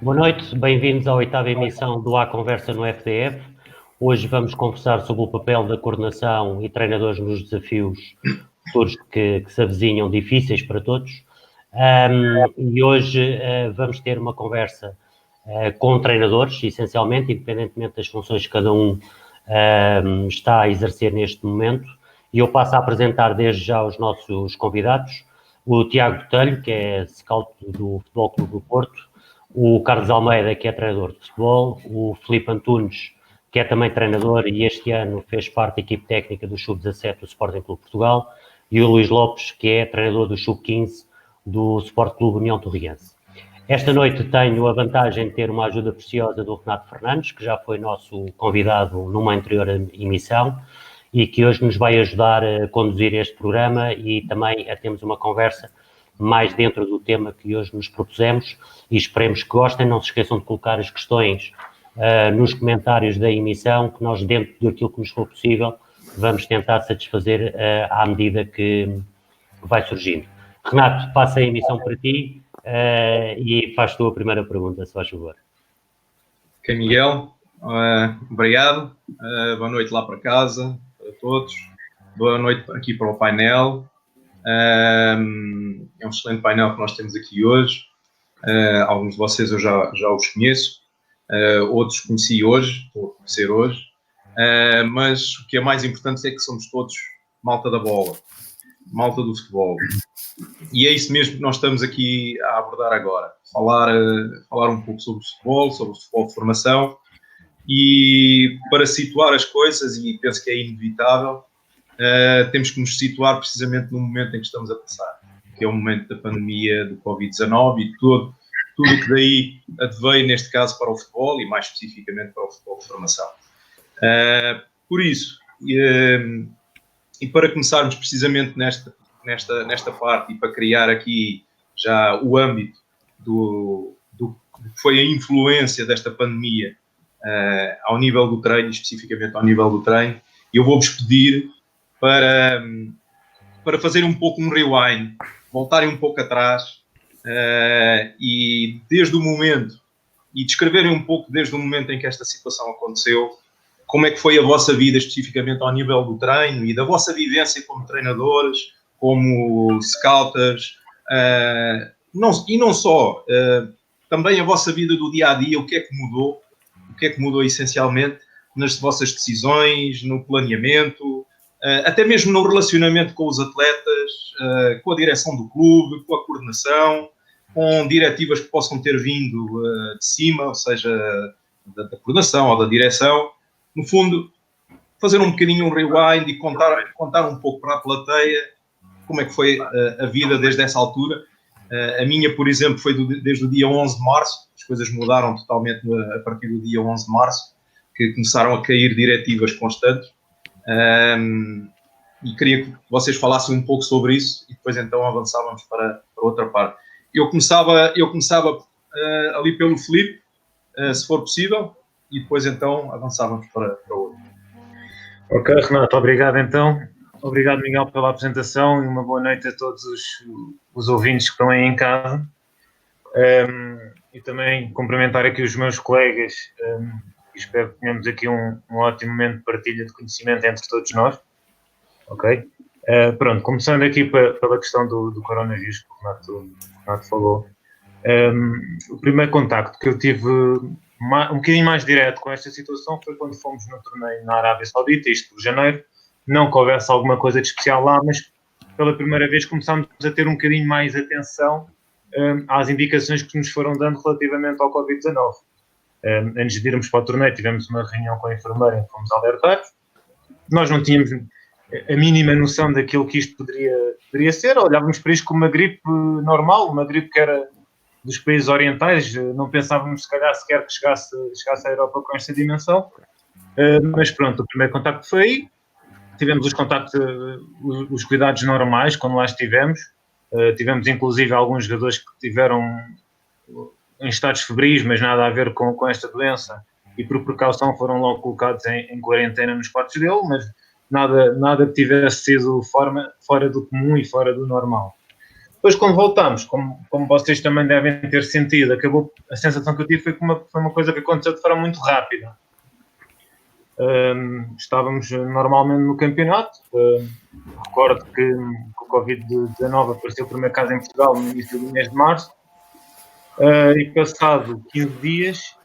Boa noite, bem-vindos à oitava emissão do A Conversa no FDF. Hoje vamos conversar sobre o papel da coordenação e treinadores nos desafios futuros que se avizinham difíceis para todos. E hoje vamos ter uma conversa com treinadores, essencialmente, independentemente das funções que cada um está a exercer neste momento. E eu passo a apresentar desde já os nossos convidados, o Tiago Botelho, que é scout do Futebol Clube do Porto, o Carlos Almeida, que é treinador de futebol, o Filipe Antunes, que é também treinador e este ano fez parte da equipe técnica do Sub-17 do Sporting Clube Portugal, e o Luís Lopes, que é treinador do Sub-15 do Sport Clube União Torriense. Esta noite tenho a vantagem de ter uma ajuda preciosa do Renato Fernandes, que já foi nosso convidado numa anterior emissão e que hoje nos vai ajudar a conduzir este programa e também a termos uma conversa mais dentro do tema que hoje nos propusemos e esperemos que gostem. Não se esqueçam de colocar as questões nos comentários da emissão, que nós, dentro daquilo que nos for possível, vamos tentar satisfazer à medida que vai surgindo. Renato, passa a emissão para ti e faz tu a primeira pergunta, se faz favor. Ok, Miguel, obrigado. Boa noite lá para casa, para todos. Boa noite aqui para o painel. É um excelente painel que nós temos aqui hoje. Alguns de vocês eu já os conheço, outros conheci hoje, estou a conhecer hoje. Mas o que é mais importante é que somos todos malta da bola, malta do futebol. E é isso mesmo que nós estamos aqui a abordar agora. Falar um pouco sobre o futebol de formação. E para situar as coisas, e penso que é inevitável, temos que nos situar precisamente no momento em que estamos a passar, que é o momento da pandemia do Covid-19 e tudo o que daí adveio, neste caso, para o futebol e mais especificamente para o futebol de formação. Por isso, e para começarmos precisamente nesta parte e para criar aqui já o âmbito do que foi a influência desta pandemia ao nível do treino, especificamente ao nível do treino, eu vou-vos pedir para fazer um pouco um rewind, voltarem um pouco atrás e desde o momento, e descreverem um pouco desde o momento em que esta situação aconteceu, como é que foi a vossa vida especificamente ao nível do treino e da vossa vivência como treinadores, como scouters, e não só, também a vossa vida do dia-a-dia, o que é que mudou essencialmente nas vossas decisões, no planeamento, até mesmo no relacionamento com os atletas, com a direção do clube, com a coordenação, com diretivas que possam ter vindo de cima, ou seja, da coordenação ou da direção. No fundo, fazer um bocadinho um rewind e contar um pouco para a plateia como é que foi a vida desde essa altura. A minha, por exemplo, foi desde o dia 11 de março, as coisas mudaram totalmente a partir do dia 11 de março, que começaram a cair diretivas constantes. E queria que vocês falassem um pouco sobre isso e depois então avançávamos para outra parte. Eu começava ali pelo Filipe, se for possível, e depois então avançávamos para outro. Ok, Renato, obrigado então. Obrigado, Miguel, pela apresentação e uma boa noite a todos os ouvintes que estão aí em casa. E também cumprimentar aqui os meus colegas. Espero que tenhamos aqui um ótimo momento de partilha de conhecimento entre todos nós. Ok? Pronto, começando aqui pela questão do coronavírus que o Renato falou. O primeiro contacto que eu tive um bocadinho mais direto com esta situação foi quando fomos no torneio na Arábia Saudita, isto por janeiro. Não que houvesse alguma coisa de especial lá, mas pela primeira vez começámos a ter um bocadinho mais atenção às indicações que nos foram dando relativamente ao Covid-19. Antes de irmos para o torneio, tivemos uma reunião com a enfermeira em que fomos alertados. Nós não tínhamos a mínima noção daquilo que isto poderia ser. Olhávamos para isto como uma gripe normal, uma gripe que era dos países orientais. Não pensávamos, se calhar, sequer que chegasse à Europa com esta dimensão. Mas pronto, o primeiro contacto foi aí. Tivemos os contactos, os cuidados normais, quando lá estivemos. Tivemos, inclusive, alguns jogadores que tiveram em estados febris, mas nada a ver com esta doença. E, por precaução, foram logo colocados em quarentena nos quartos dele, mas nada que tivesse sido fora do comum e fora do normal. Depois, quando voltámos, como vocês também devem ter sentido, a sensação que eu tive foi que foi uma coisa que aconteceu de forma muito rápida. Estávamos normalmente no campeonato. Recordo que o Covid-19 apareceu por primeiro caso em Portugal no início do mês de março. E passado 15 dias,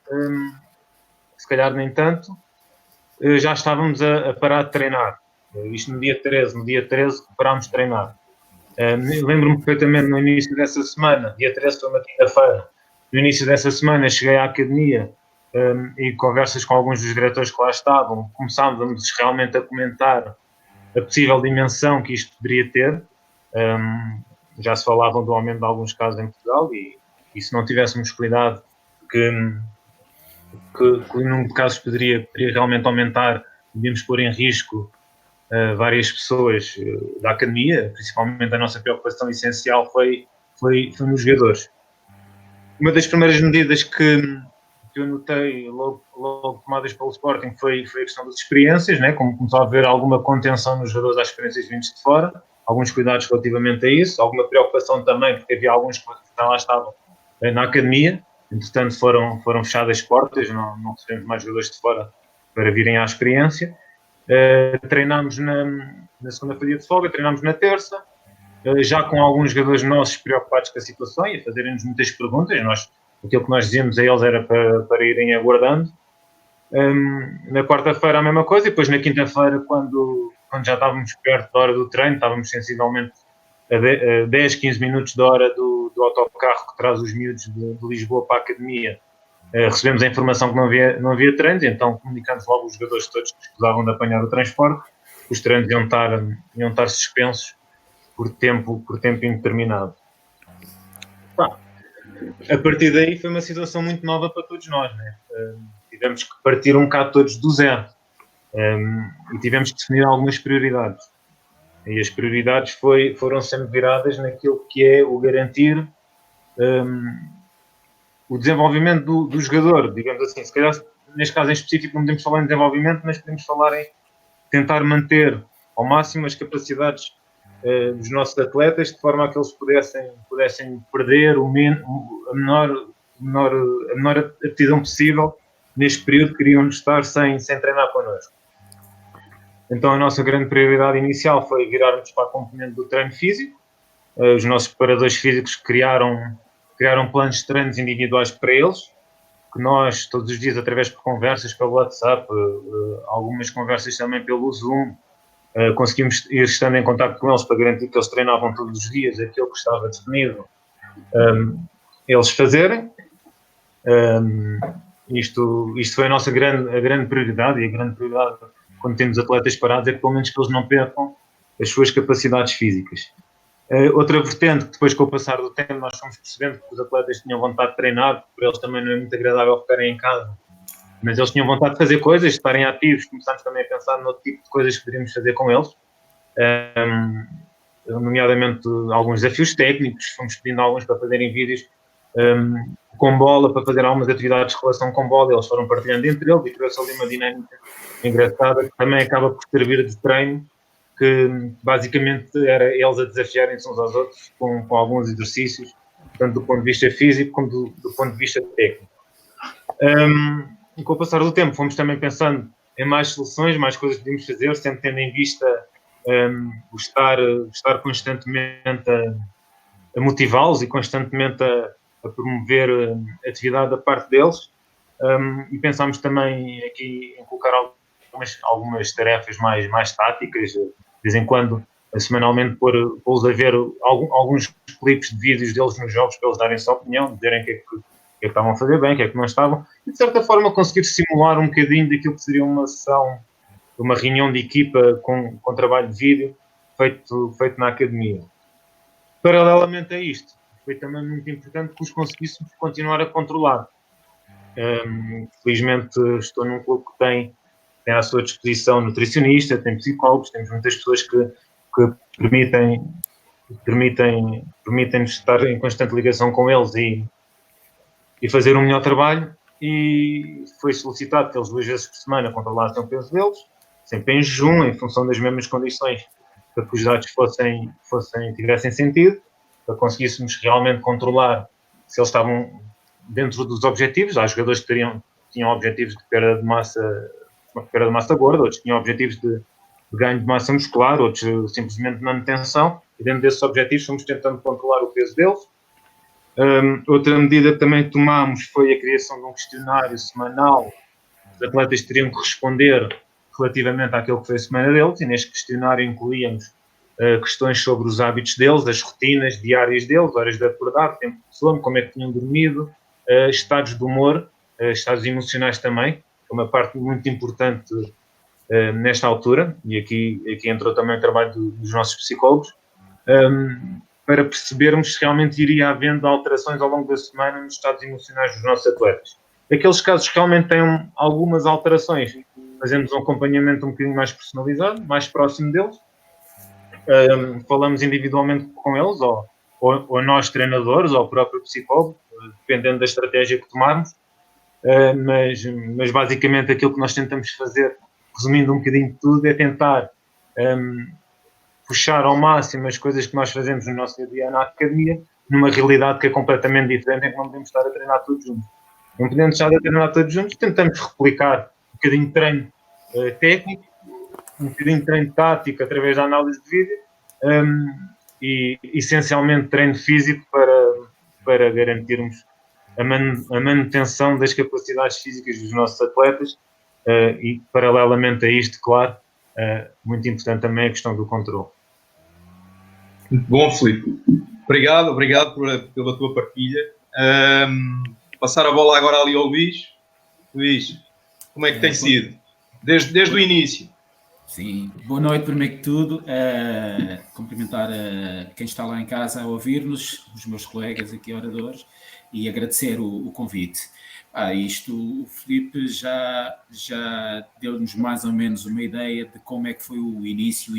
se calhar nem tanto, já estávamos a parar de treinar. Isto no dia 13. No dia 13 parámos de treinar. Lembro-me perfeitamente no início dessa semana, dia 13 foi uma quinta-feira, no início dessa semana cheguei à academia e conversas com alguns dos diretores que lá estavam, começávamos realmente a comentar a possível dimensão que isto poderia ter. Já se falavam do aumento de alguns casos em Portugal e se não tivéssemos cuidado que o número de casos poderia realmente aumentar, podíamos pôr em risco várias pessoas da academia, principalmente a nossa preocupação essencial foi nos jogadores. Uma das primeiras medidas que eu notei logo tomadas pelo Sporting foi a questão das experiências, né? Como começou a haver alguma contenção nos jogadores às experiências vindos de fora, alguns cuidados relativamente a isso, alguma preocupação também, porque havia alguns que já lá estavam na academia, entretanto foram fechadas as portas, não recebemos mais jogadores de fora para virem à experiência. Treinámos na segunda-feira de folga, treinámos na terça, já com alguns jogadores nossos preocupados com a situação e a fazerem-nos muitas perguntas. Aquilo que nós dizíamos a eles era para irem aguardando. Na quarta-feira a mesma coisa, e depois na quinta-feira, quando já estávamos perto da hora do treino, estávamos sensivelmente a 10, 15 minutos da hora do autocarro que traz os miúdos de Lisboa para a academia. Recebemos a informação que não havia treinos, então comunicamos logo os jogadores todos que escusavam de apanhar o transporte. Os treinos iam estar suspensos por tempo indeterminado. A partir daí foi uma situação muito nova para todos nós, né? Tivemos que partir um bocado todos do zero e tivemos que definir algumas prioridades. E as prioridades foram sempre viradas naquilo que é o garantir o desenvolvimento do jogador, digamos assim. Se calhar, neste caso em específico, não podemos falar em desenvolvimento, mas podemos falar em tentar manter ao máximo as capacidades dos nossos atletas, de forma a que eles pudessem perder a menor aptidão possível neste período que queriam estar sem treinar connosco. Então a nossa grande prioridade inicial foi virarmos para a componente do treino físico. Os nossos preparadores físicos criaram planos de treinos individuais para eles, que nós, todos os dias, através de conversas pelo WhatsApp, algumas conversas também pelo Zoom, conseguimos ir estando em contato com eles para garantir que eles treinavam todos os dias aquilo que estava definido, eles fazerem. Isto foi a nossa grande prioridade, e a grande prioridade quando temos atletas parados é que pelo menos que eles não percam as suas capacidades físicas. Outra vertente que depois com o passar do tempo nós fomos percebendo que os atletas tinham vontade de treinar, porque para eles também não é muito agradável ficarem em casa, mas eles tinham vontade de fazer coisas, de estarem ativos. Começámos também a pensar no tipo de coisas que poderíamos fazer com eles, nomeadamente alguns desafios técnicos. Fomos pedindo alguns para fazerem vídeos com bola, para fazer algumas atividades de relação com bola. Eles foram partilhando entre eles e criou-se ali uma dinâmica engraçada que também acaba por servir de treino, que basicamente era eles a desafiarem-se uns aos outros com alguns exercícios, tanto do ponto de vista físico como do ponto de vista técnico. E com o passar do tempo fomos também pensando em mais soluções, mais coisas que podíamos fazer, sempre tendo em vista o estar constantemente a motivá-los e constantemente a promover a atividade da parte deles. E pensámos também aqui em colocar algumas tarefas mais táticas, de vez em quando, semanalmente, pô-los a ver alguns clipes de vídeos deles nos jogos para eles darem sua opinião, dizerem o que é que estavam a fazer bem, o que é que não estavam, e de certa forma conseguir simular um bocadinho daquilo que seria uma sessão, uma reunião de equipa com trabalho de vídeo feito na academia. Paralelamente a isto, foi também muito importante que os conseguíssemos continuar a controlar. Felizmente estou num clube que tem à sua disposição nutricionista, tem psicólogos, temos muitas pessoas que permitem-nos estar em constante ligação com eles e fazer um melhor trabalho. E foi solicitado que eles 2 vezes por semana controlassem o peso deles, sempre em jejum, em função das mesmas condições, para que os dados tivessem sentido. para conseguíssemos realmente controlar se eles estavam dentro dos objetivos. Há jogadores que tinham objetivos de perda de massa gorda, outros tinham objetivos de ganho de massa muscular, outros simplesmente de manutenção, e dentro desses objetivos fomos tentando controlar o peso deles. Outra medida que também tomámos foi a criação de um questionário semanal. Os atletas teriam que responder relativamente àquilo que foi a semana deles, e neste questionário incluíamos questões sobre os hábitos deles, as rotinas diárias deles, horas de acordar, tempo de sono, como é que tinham dormido, estados de humor, estados emocionais também, que é uma parte muito importante nesta altura, e aqui entrou também o trabalho dos nossos psicólogos, para percebermos se realmente iria havendo alterações ao longo da semana nos estados emocionais dos nossos atletas. Aqueles casos que realmente têm algumas alterações, fazemos um acompanhamento um bocadinho mais personalizado, mais próximo deles, falamos individualmente com eles, ou nós treinadores, ou o próprio psicólogo, dependendo da estratégia que tomarmos, mas basicamente aquilo que nós tentamos fazer, resumindo um bocadinho de tudo, é tentar puxar ao máximo as coisas que nós fazemos no nosso dia-a-dia na academia, numa realidade que é completamente diferente, em que não podemos estar a treinar todos juntos. Não podemos estar a treinar todos juntos, tentamos replicar um bocadinho de treino técnico, um bocadinho de treino tático através da análise de vídeo e essencialmente treino físico para garantirmos a manutenção das capacidades físicas dos nossos atletas e paralelamente a isto, claro, muito importante também a questão do controle. Muito bom, Filipe. Obrigado pela tua partilha. Passar a bola agora ali ao Luís. Luís, como é que tem sido? Desde o início. Sim, boa noite, primeiro que tudo. Cumprimentar quem está lá em casa a ouvir-nos, os meus colegas aqui oradores, e agradecer o convite. O Filipe já deu-nos mais ou menos uma ideia de como é que foi o início,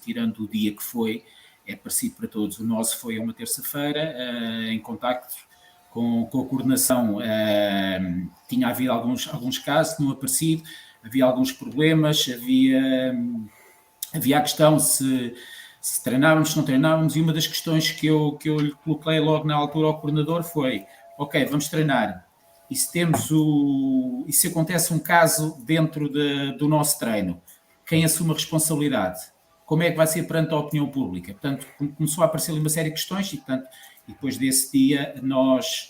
tirando o dia que foi, é parecido para todos. O nosso foi uma terça-feira, em contacto com a coordenação. Tinha havido alguns casos, não aparecido, havia alguns problemas, havia a questão se treinávamos, se não treinávamos, e uma das questões que eu lhe coloquei logo na altura ao coordenador foi: ok, vamos treinar, e se acontece um caso dentro do nosso treino, quem assume a responsabilidade? Como é que vai ser perante a opinião pública? Portanto, começou a aparecer ali uma série de questões e depois desse dia nós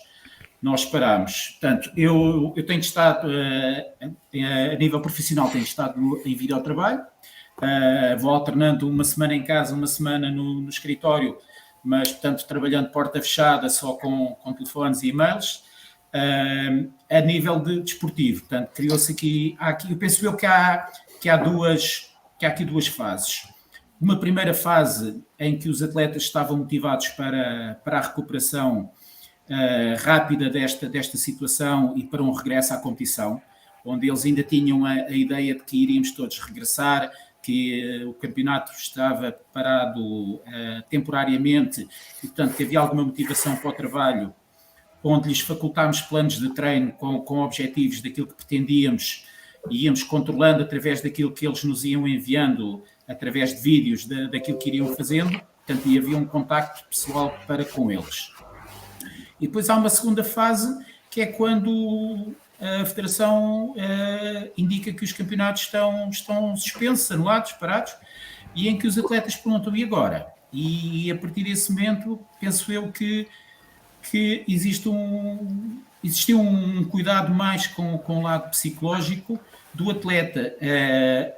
parámos. Portanto, eu tenho estado, a nível profissional, tenho estado em videotrabalho, vou alternando uma semana em casa, uma semana no escritório, mas, portanto, trabalhando porta fechada, só com telefones e e-mails. A nível desportivo, portanto, criou-se aqui, eu penso que há aqui duas fases. Uma primeira fase em que os atletas estavam motivados para a recuperação rápida desta situação e para um regresso à competição, onde eles ainda tinham a ideia de que iríamos todos regressar, que o campeonato estava parado temporariamente e, portanto, que havia alguma motivação para o trabalho, onde lhes facultámos planos de treino com objetivos daquilo que pretendíamos e íamos controlando através daquilo que eles nos iam enviando, através de vídeos daquilo que iriam fazendo, portanto, e havia um contacto pessoal para com eles. E depois há uma segunda fase, que é quando a Federação indica que os campeonatos estão suspensos, anulados, parados, e em que os atletas perguntam: e agora? E a partir desse momento, penso eu que existiu um cuidado mais com o lado psicológico do atleta,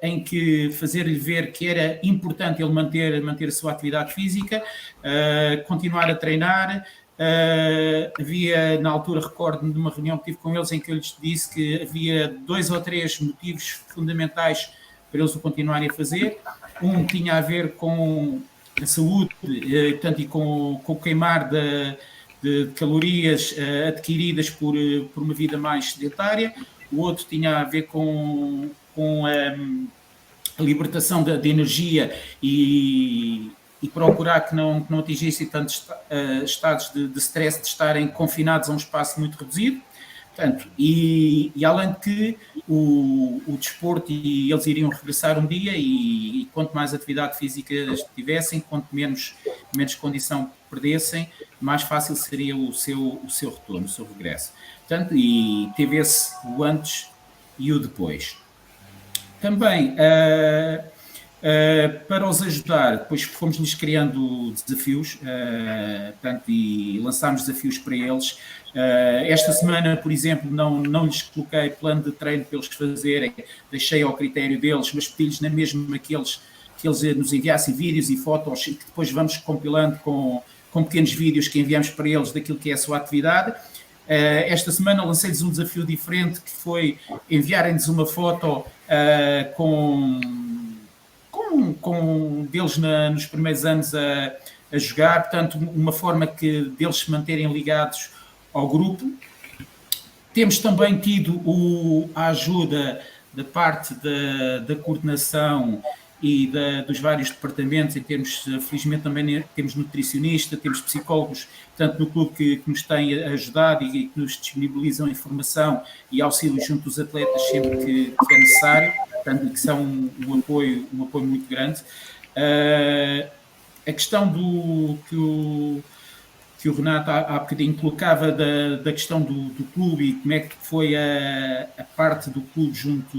em que fazer-lhe ver que era importante ele manter a sua atividade física, continuar a treinar. Havia, na altura, recordo-me de uma reunião que tive com eles em que eu lhes disse que havia 2 ou 3 motivos fundamentais para eles o continuarem a fazer. Um tinha a ver com a saúde, portanto, e com o queimar de calorias adquiridas por uma vida mais sedentária. O outro tinha a ver com a libertação de energia e procurar que não atingissem tantos estados de stress, de estarem confinados a um espaço muito reduzido. Portanto, e além de que o desporto, e eles iriam regressar um dia, e quanto mais atividade física tivessem, quanto menos menos condição perdessem, mais fácil seria o seu retorno, o seu regresso. Portanto, e teve esse o antes e o depois. Também, para os ajudar, depois fomos-lhes criando desafios, portanto, e lançámos desafios para eles. Esta semana, por exemplo, não lhes coloquei plano de treino para eles fazerem, deixei ao critério deles, mas pedi-lhes na mesma que eles nos enviassem vídeos e fotos, que depois vamos compilando com pequenos vídeos que enviamos para eles daquilo que é a sua atividade. Esta semana lancei-lhes um desafio diferente, que foi enviarem-nos uma foto com deles nos primeiros anos a jogar, portanto, uma forma deles se manterem ligados ao grupo. Temos também tido a ajuda da parte da coordenação e dos vários departamentos, em termos, felizmente também temos nutricionista, temos psicólogos, portanto, no clube que nos têm ajudado e que nos disponibilizam informação e auxílio junto dos atletas sempre que é necessário, portanto, que são um apoio muito grande. A questão que o Renato há bocadinho colocava da questão do clube e como é que foi a parte do clube junto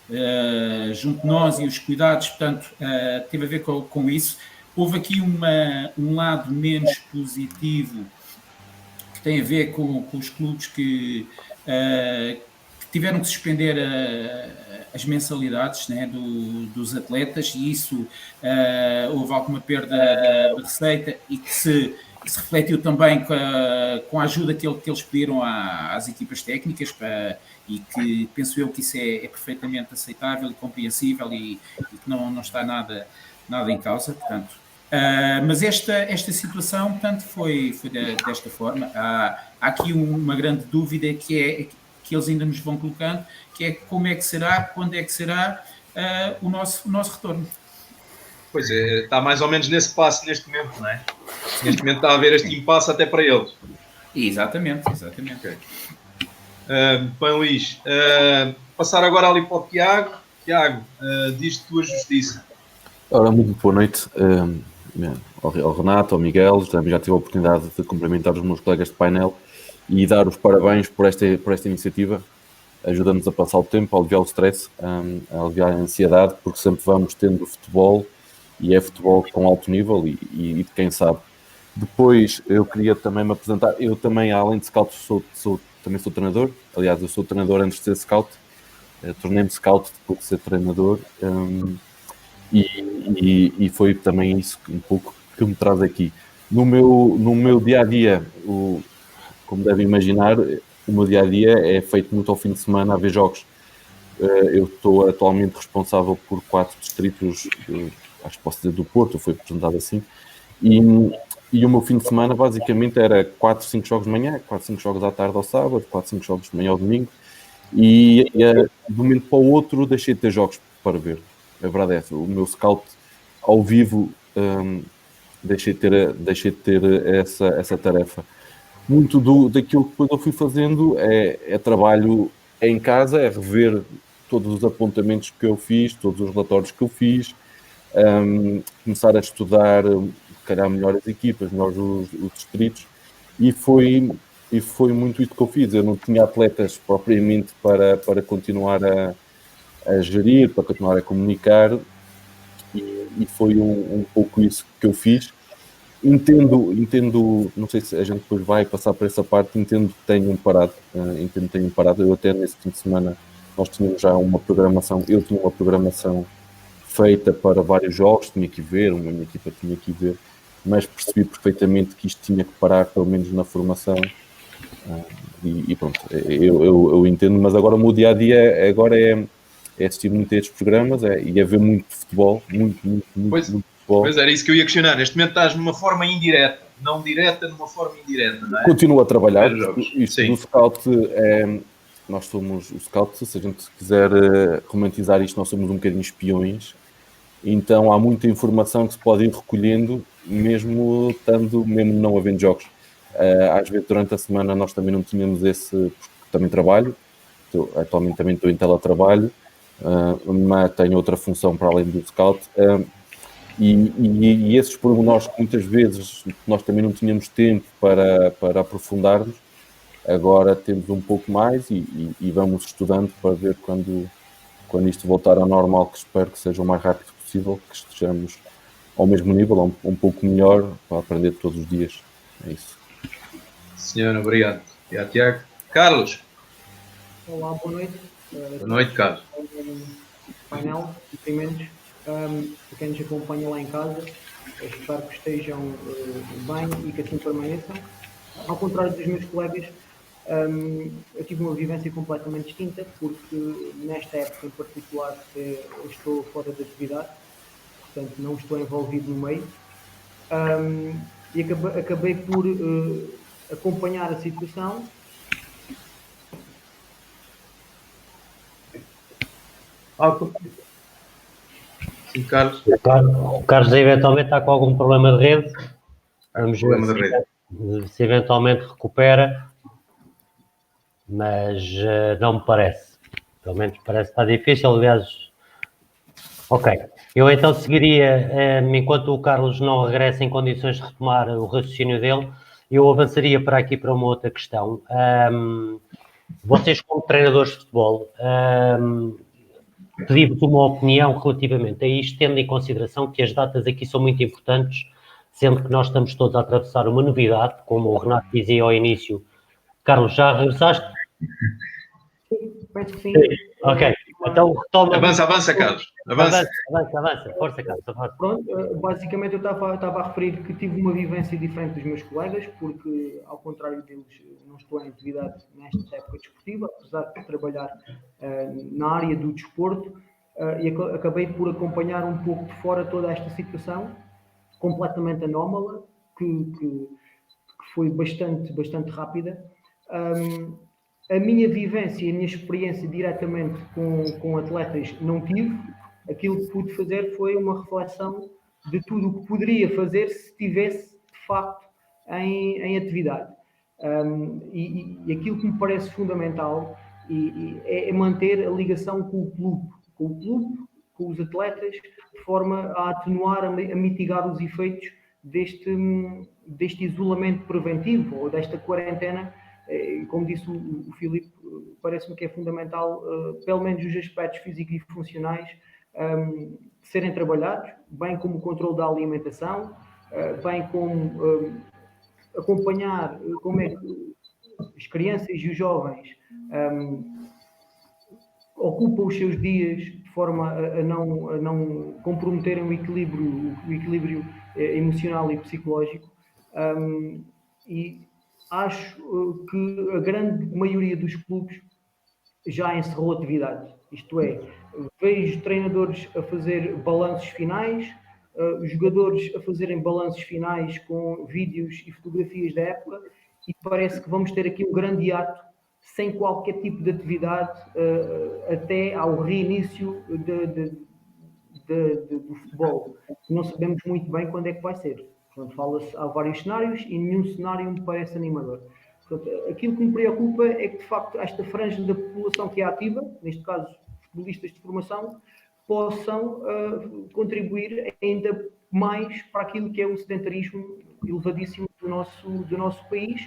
de nós e os cuidados, portanto, teve a ver com isso. Houve aqui um lado menos positivo que tem a ver com os clubes que tiveram que suspender as mensalidades, né, dos atletas, e isso houve alguma perda de receita e que se refletiu também com a ajuda que eles pediram às equipas técnicas, e que penso eu que isso é perfeitamente aceitável e compreensível e que não está nada em causa, portanto. Mas esta situação, portanto, foi desta forma. Há aqui uma grande dúvida que eles ainda nos vão colocando, que é como é que será, quando é que será o nosso retorno. Pois é, está mais ou menos nesse passo neste momento, não é? Neste momento está a haver este impasse até para eles. Exatamente. Okay. Bem, Luís, passar agora ali para o Tiago. Tiago, diz-te tua justiça. Ora, muito boa noite ao Renato, ao Miguel. Também já tive a oportunidade de cumprimentar os meus colegas de painel e dar os parabéns por esta iniciativa. Ajuda-nos a passar o tempo, a aliviar o stress, a aliviar a ansiedade, porque sempre vamos tendo futebol, e é futebol com alto nível e de quem sabe. Depois, eu queria também me apresentar. Eu também, além de scout, também sou treinador. Aliás, eu sou treinador antes de ser scout. Tornei-me scout depois de ser treinador. E foi também isso um pouco que me traz aqui. No meu dia-a-dia, como devem imaginar, o meu dia-a-dia é feito muito ao fim de semana a ver jogos. Eu estou atualmente responsável por 4 distritos, acho que posso dizer do Porto, foi apresentado assim, e o meu fim de semana basicamente era 4, 5 jogos de manhã, 4, 5 jogos à tarde ao sábado, 4, 5 jogos de manhã ao domingo, e de um momento para o outro deixei de ter jogos para ver. A verdade é essa, o meu scout ao vivo deixei de ter essa tarefa. Muito daquilo que depois eu fui fazendo é trabalho em casa, é rever todos os apontamentos que eu fiz, todos os relatórios que eu fiz, começar a estudar, se calhar, melhor as equipas, melhor os distritos, e foi muito isso que eu fiz. Eu não tinha atletas propriamente para continuar a gerir, para continuar a comunicar, e foi um pouco isso que eu fiz. Entendo, não sei se a gente depois vai passar por essa parte, entendo que tenham parado. Eu até nesse fim de semana, nós tínhamos já uma programação, eu tinha uma programação feita para vários jogos, tinha que ver, a minha equipa tinha que ver, mas percebi perfeitamente que isto tinha que parar, pelo menos na formação, e pronto, eu entendo, mas agora o meu dia-a-dia agora é assistir muito a estes programas e é ver muito futebol, muito futebol. Pois era isso que eu ia questionar. Neste momento estás numa forma indireta, não direta, numa forma indireta, não é? Continuo a trabalhar. Isto do scout, nós somos o scout, se a gente quiser romantizar isto, nós somos um bocadinho espiões. Então há muita informação que se pode ir recolhendo, mesmo não havendo jogos. Às vezes durante a semana nós também não tínhamos porque também trabalho. Atualmente também estou em teletrabalho, mas tenho outra função para além do scout. E esses pormenores que muitas vezes nós também não tínhamos tempo para aprofundarmos, agora temos um pouco mais e vamos estudando para ver quando isto voltar ao normal, que espero que seja o mais rápido possível, que estejamos ao mesmo nível, ou um pouco melhor, para aprender todos os dias. É isso. Senhor, obrigado. Obrigado, Tiago. Carlos. Olá, boa noite. Boa noite, Carlos. Painel, cumprimentos a quem nos acompanha lá em casa. Espero que estejam bem e que assim permaneçam. Ao contrário dos meus colegas, eu tive uma vivência completamente distinta, porque nesta época em particular eu estou fora da atividade, portanto não estou envolvido no meio, e acabei por acompanhar a situação. Sim, Carlos. O Carlos eventualmente está com algum problema de rede. Vamos ver se eventualmente recupera, mas não me parece. Pelo menos parece que está difícil, aliás. Ok. Eu então seguiria, enquanto o Carlos não regressa em condições de retomar o raciocínio dele, eu avançaria para aqui para uma outra questão. Vocês, como treinadores de futebol, pedi-vos uma opinião relativamente a isto, tendo em consideração que as datas aqui são muito importantes, sendo que nós estamos todos a atravessar uma novidade, como o Renato dizia ao início. Carlos, já regressaste? Penso que sim. Ok, então retoma. Avança, Carlos. Avança. Força, Carlos. Pronto, basicamente eu estava a referir que tive uma vivência diferente dos meus colegas, porque, ao contrário deles, não estou em atividade nesta época desportiva, apesar de trabalhar na área do desporto, e acabei por acompanhar um pouco de fora toda esta situação, completamente anómala, que foi bastante rápida. A minha vivência e a minha experiência diretamente com atletas não tive. Aquilo que pude fazer foi uma reflexão de tudo o que poderia fazer se estivesse, de facto, em atividade. E aquilo que me parece fundamental é manter a ligação com o clube, com os atletas, de forma a atenuar, a mitigar os efeitos deste isolamento preventivo ou desta quarentena. Como disse o Filipe, parece-me que é fundamental, pelo menos os aspectos físicos e funcionais, serem trabalhados, bem como o controle da alimentação, bem como acompanhar como é que as crianças e os jovens ocupam os seus dias de forma a não comprometerem o equilíbrio emocional e psicológico. E acho que a grande maioria dos clubes já encerrou atividades. Isto é, vejo treinadores a fazer balanços finais, jogadores a fazerem balanços finais com vídeos e fotografias da época, e parece que vamos ter aqui um grande hiato sem qualquer tipo de atividade até ao reinício do futebol. Não sabemos muito bem quando é que vai ser. Portanto, fala-se, há vários cenários e nenhum cenário me parece animador. Portanto, aquilo que me preocupa é que, de facto, esta franja da população que é ativa, neste caso, futebolistas de formação, possam contribuir ainda mais para aquilo que é o sedentarismo elevadíssimo do nosso país,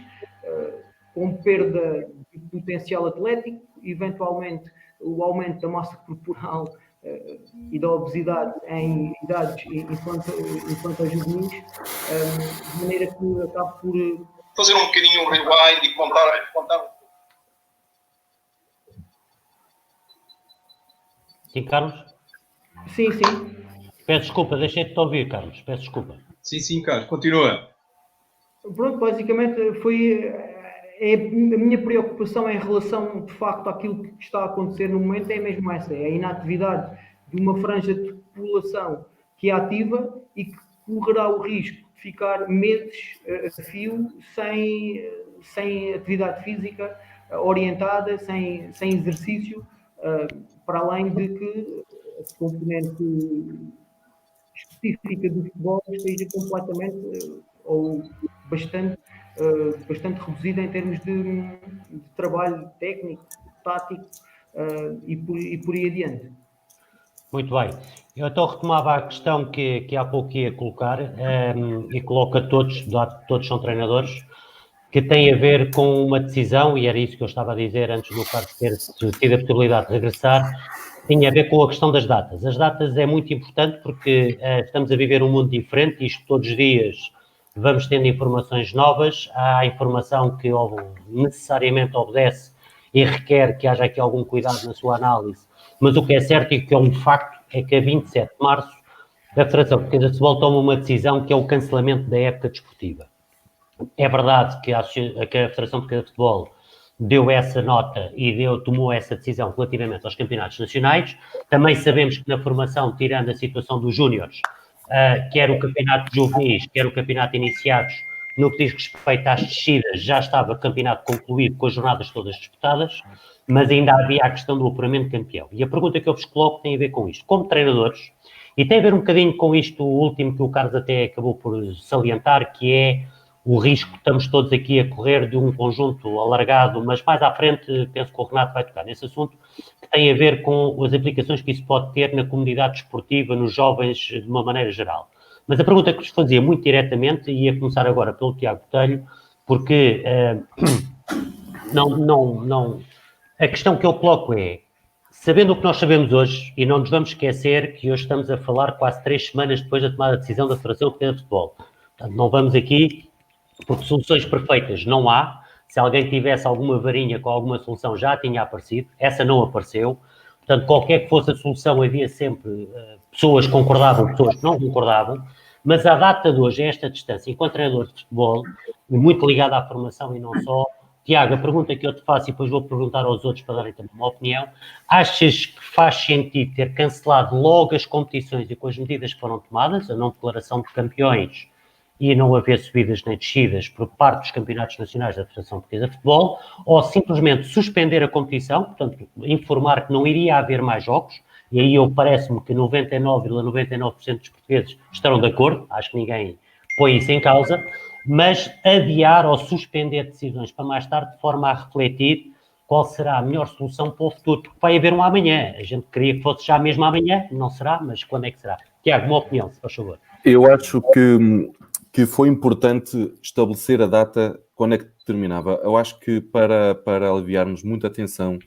com perda de potencial atlético, eventualmente o aumento da massa corporal e da obesidade em idades enquanto juvenis, de maneira que acaba por fazer um bocadinho um rewind e contar. Sim, Carlos? Sim. Peço desculpa, deixei-te de ouvir, Carlos. Peço desculpa. Sim, Carlos, continua. Pronto, basicamente foi a minha preocupação em relação, de facto, àquilo que está a acontecer no momento é mesmo essa, é a inatividade de uma franja de população que é ativa e que correrá o risco de ficar meses a fio sem atividade física orientada, sem exercício, para além de que a componente específica do futebol esteja completamente ou bastante reduzida em termos de trabalho técnico, tático e por aí adiante. Muito bem. Eu então retomava a questão que há pouco ia colocar, e coloco a todos, todos são treinadores, que tem a ver com uma decisão, e era isso que eu estava a dizer antes do Carlos ter tido a possibilidade de regressar, tinha a ver com a questão das datas. As datas é muito importante porque estamos a viver um mundo diferente, isto todos os dias vamos tendo informações novas, há a informação que necessariamente obedece e requer que haja aqui algum cuidado na sua análise, mas o que é certo e que é um facto é que a 27 de março a Federação Portuguesa de Futebol toma uma decisão que é o cancelamento da época desportiva. É verdade que a Federação Portuguesa de Futebol deu essa nota e tomou essa decisão relativamente aos campeonatos nacionais. Também sabemos que na formação, tirando a situação dos júniores, quer o campeonato de juvenis, quer o campeonato de iniciados, no que diz respeito às descidas, já estava o campeonato concluído com as jornadas todas disputadas, mas ainda havia a questão do apuramento campeão. E a pergunta que eu vos coloco tem a ver com isto. Como treinadores, e tem a ver um bocadinho com isto, o último que o Carlos até acabou por salientar, que é o risco que estamos todos aqui a correr de um conjunto alargado, mas mais à frente penso que o Renato vai tocar nesse assunto, que tem a ver com as implicações que isso pode ter na comunidade desportiva, nos jovens de uma maneira geral. Mas a pergunta que vos fazia muito diretamente, e ia começar agora pelo Tiago Botelho, porque a questão que eu coloco é, sabendo o que nós sabemos hoje, e não nos vamos esquecer que hoje estamos a falar quase 3 semanas depois da tomada de decisão da Federação Portuguesa de Futebol. Portanto, não vamos aqui, porque soluções perfeitas não há. Se alguém tivesse alguma varinha com alguma solução, já tinha aparecido. Essa não apareceu. Portanto, qualquer que fosse a solução, havia sempre pessoas que concordavam, pessoas que não concordavam. Mas à data de hoje, a esta distância, enquanto treinador de futebol, e muito ligado à formação e não só, Tiago, a pergunta que eu te faço, e depois vou perguntar aos outros para darem também uma opinião, achas que faz sentido ter cancelado logo as competições e com as medidas que foram tomadas, a não declaração de campeões e não haver subidas nem descidas por parte dos campeonatos nacionais da Federação Portuguesa de Futebol, ou simplesmente suspender a competição, portanto, informar que não iria haver mais jogos, e aí parece-me que 99,99% dos portugueses estarão de acordo, acho que ninguém põe isso em causa, mas adiar ou suspender decisões para mais tarde, de forma a refletir qual será a melhor solução para o futuro, porque vai haver um amanhã. A gente queria que fosse já mesmo amanhã, não será, mas quando é que será? Tiago, uma opinião, se faz favor. Eu acho que foi importante estabelecer a data quando é que terminava. Eu acho que para aliviarmos muita tensão,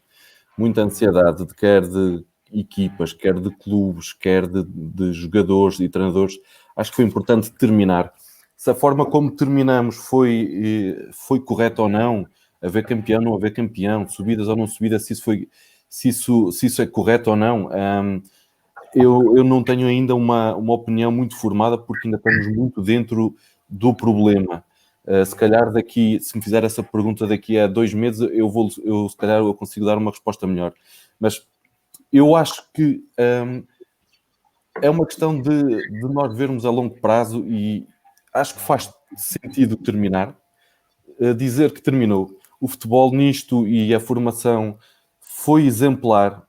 muita ansiedade, quer de equipas, quer de clubes, quer de jogadores e treinadores, acho que foi importante terminar. Se a forma como terminamos foi correta ou não, haver campeão, não haver campeão, subidas ou não subidas, se isso é correto ou não, eu não tenho ainda uma opinião muito formada, porque ainda estamos muito dentro do problema. Se calhar se me fizer essa pergunta daqui a 2 meses, se calhar eu consigo dar uma resposta melhor. Mas eu acho que é uma questão de nós vermos a longo prazo, e acho que faz sentido terminar. Dizer que terminou. O futebol nisto e a formação foi exemplar.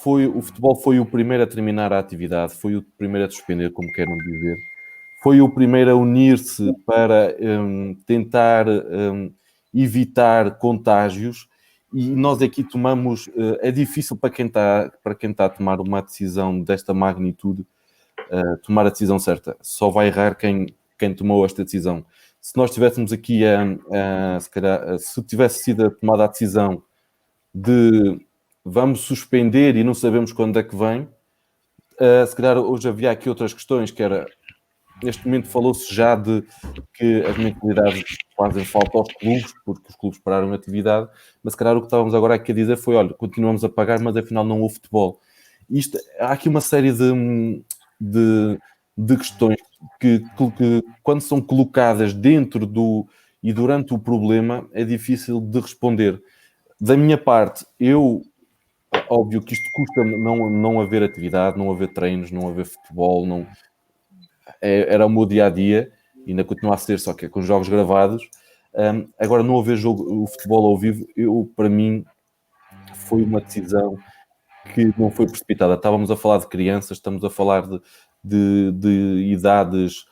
O futebol foi o primeiro a terminar a atividade, foi o primeiro a suspender, como queiram dizer. Foi o primeiro a unir-se para tentar evitar contágios, e nós aqui tomamos... é difícil para quem está a tomar uma decisão desta magnitude, tomar a decisão certa. Só vai errar quem tomou esta decisão. Se nós estivéssemos aqui se calhar, se tivesse sido tomada a decisão de vamos suspender e não sabemos quando é que vem, se calhar hoje havia aqui outras questões, que era, neste momento falou-se já de que as mentalidades fazem falta aos clubes, porque os clubes pararam a atividade, mas se calhar o que estávamos agora aqui a dizer foi, olha, continuamos a pagar, mas afinal não houve futebol. Há aqui uma série de questões que quando são colocadas dentro e durante o problema, é difícil de responder. Da minha parte, óbvio que isto custa não haver atividade, não haver treinos, não haver futebol, era o meu dia-a-dia, ainda continua a ser, só que é com jogos gravados. Agora, não haver o futebol ao vivo, para mim, foi uma decisão que não foi precipitada. Estávamos a falar de crianças, estamos a falar de idades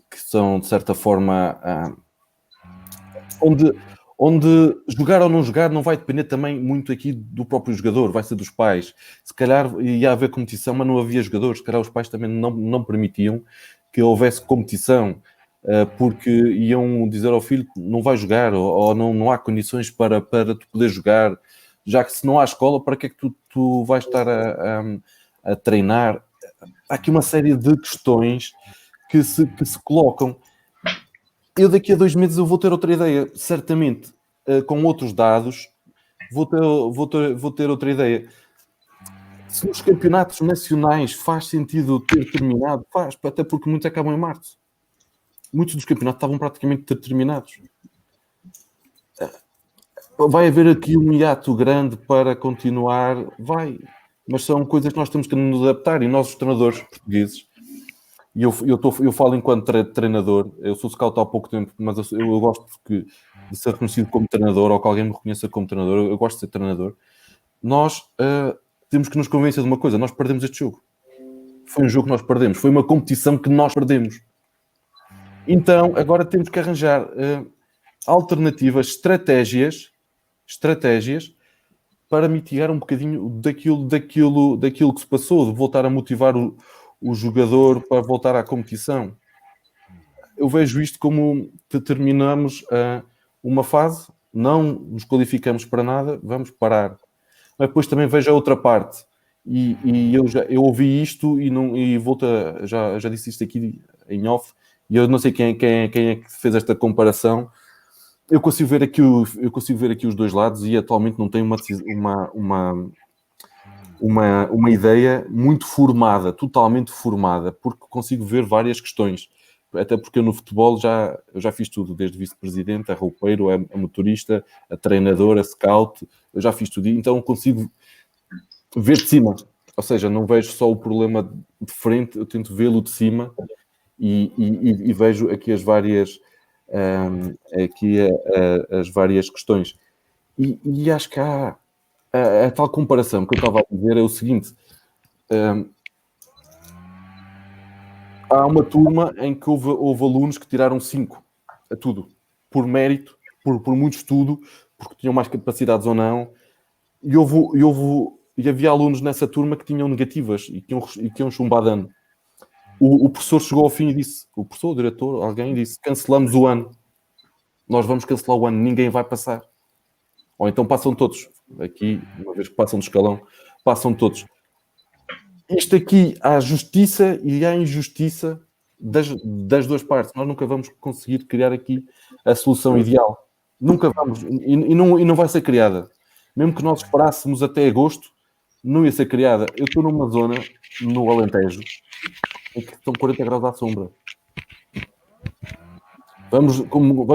que são, de certa forma, onde jogar ou não jogar não vai depender também muito aqui do próprio jogador, vai ser dos pais. Se calhar ia haver competição, mas não havia jogadores, se calhar os pais também não permitiam que houvesse competição, porque iam dizer ao filho não vai jogar, ou não há condições para tu poder jogar, já que se não há escola, para que é que tu vais estar a treinar? Há aqui uma série de questões que se colocam. Eu daqui a 2 meses eu vou ter outra ideia, certamente, com outros dados, vou ter outra ideia. Se nos campeonatos nacionais faz sentido ter terminado, faz, até porque muitos acabam em março. Muitos dos campeonatos estavam praticamente terminados. Vai haver aqui um hiato grande para continuar? Vai. Mas são coisas que nós temos que nos adaptar, e nós, os treinadores portugueses, e eu falo enquanto treinador, eu sou scout há pouco tempo, mas eu gosto de ser reconhecido como treinador, ou que alguém me reconheça como treinador, eu gosto de ser treinador. Nós temos que nos convencer de uma coisa: nós perdemos este jogo. Foi um jogo que nós perdemos, foi uma competição que nós perdemos. Então, agora temos que arranjar alternativas, estratégias para mitigar um bocadinho daquilo que se passou, de voltar a motivar o jogador para voltar à competição. Eu vejo isto como terminamos uma fase, não nos qualificamos para nada, vamos parar. Mas depois também vejo a outra parte, e eu ouvi isto e volto já disse isto aqui em off, e eu não sei quem é que fez esta comparação. Eu consigo ver aqui os dois lados, e atualmente não tenho uma ideia muito formada, totalmente formada, porque consigo ver várias questões. Até porque eu no futebol eu já fiz tudo, desde vice-presidente, a roupeiro, a motorista, a treinador, a scout, eu já fiz tudo, então consigo ver de cima. Ou seja, não vejo só o problema de frente, eu tento vê-lo de cima, e vejo aqui as várias questões. E acho que há a tal comparação que eu estava a dizer é o seguinte: há uma turma em que houve alunos que tiraram 5 a tudo, por mérito, por muito estudo, porque tinham mais capacidades ou não, e havia alunos nessa turma que tinham negativas e que iam chumbar de ano. O professor chegou ao fim e disse, o professor, o diretor, alguém disse: cancelamos o ano, nós vamos cancelar o ano, ninguém vai passar. Ou então passam todos. Aqui, uma vez que passam do escalão, passam todos. Isto aqui, há justiça e há injustiça das duas partes. Nós nunca vamos conseguir criar aqui a solução ideal. Nunca vamos. E não vai ser criada. Mesmo que nós esperássemos até agosto, não ia ser criada. Eu estou numa zona, no Alentejo, em que estão 40 graus à sombra. Vamos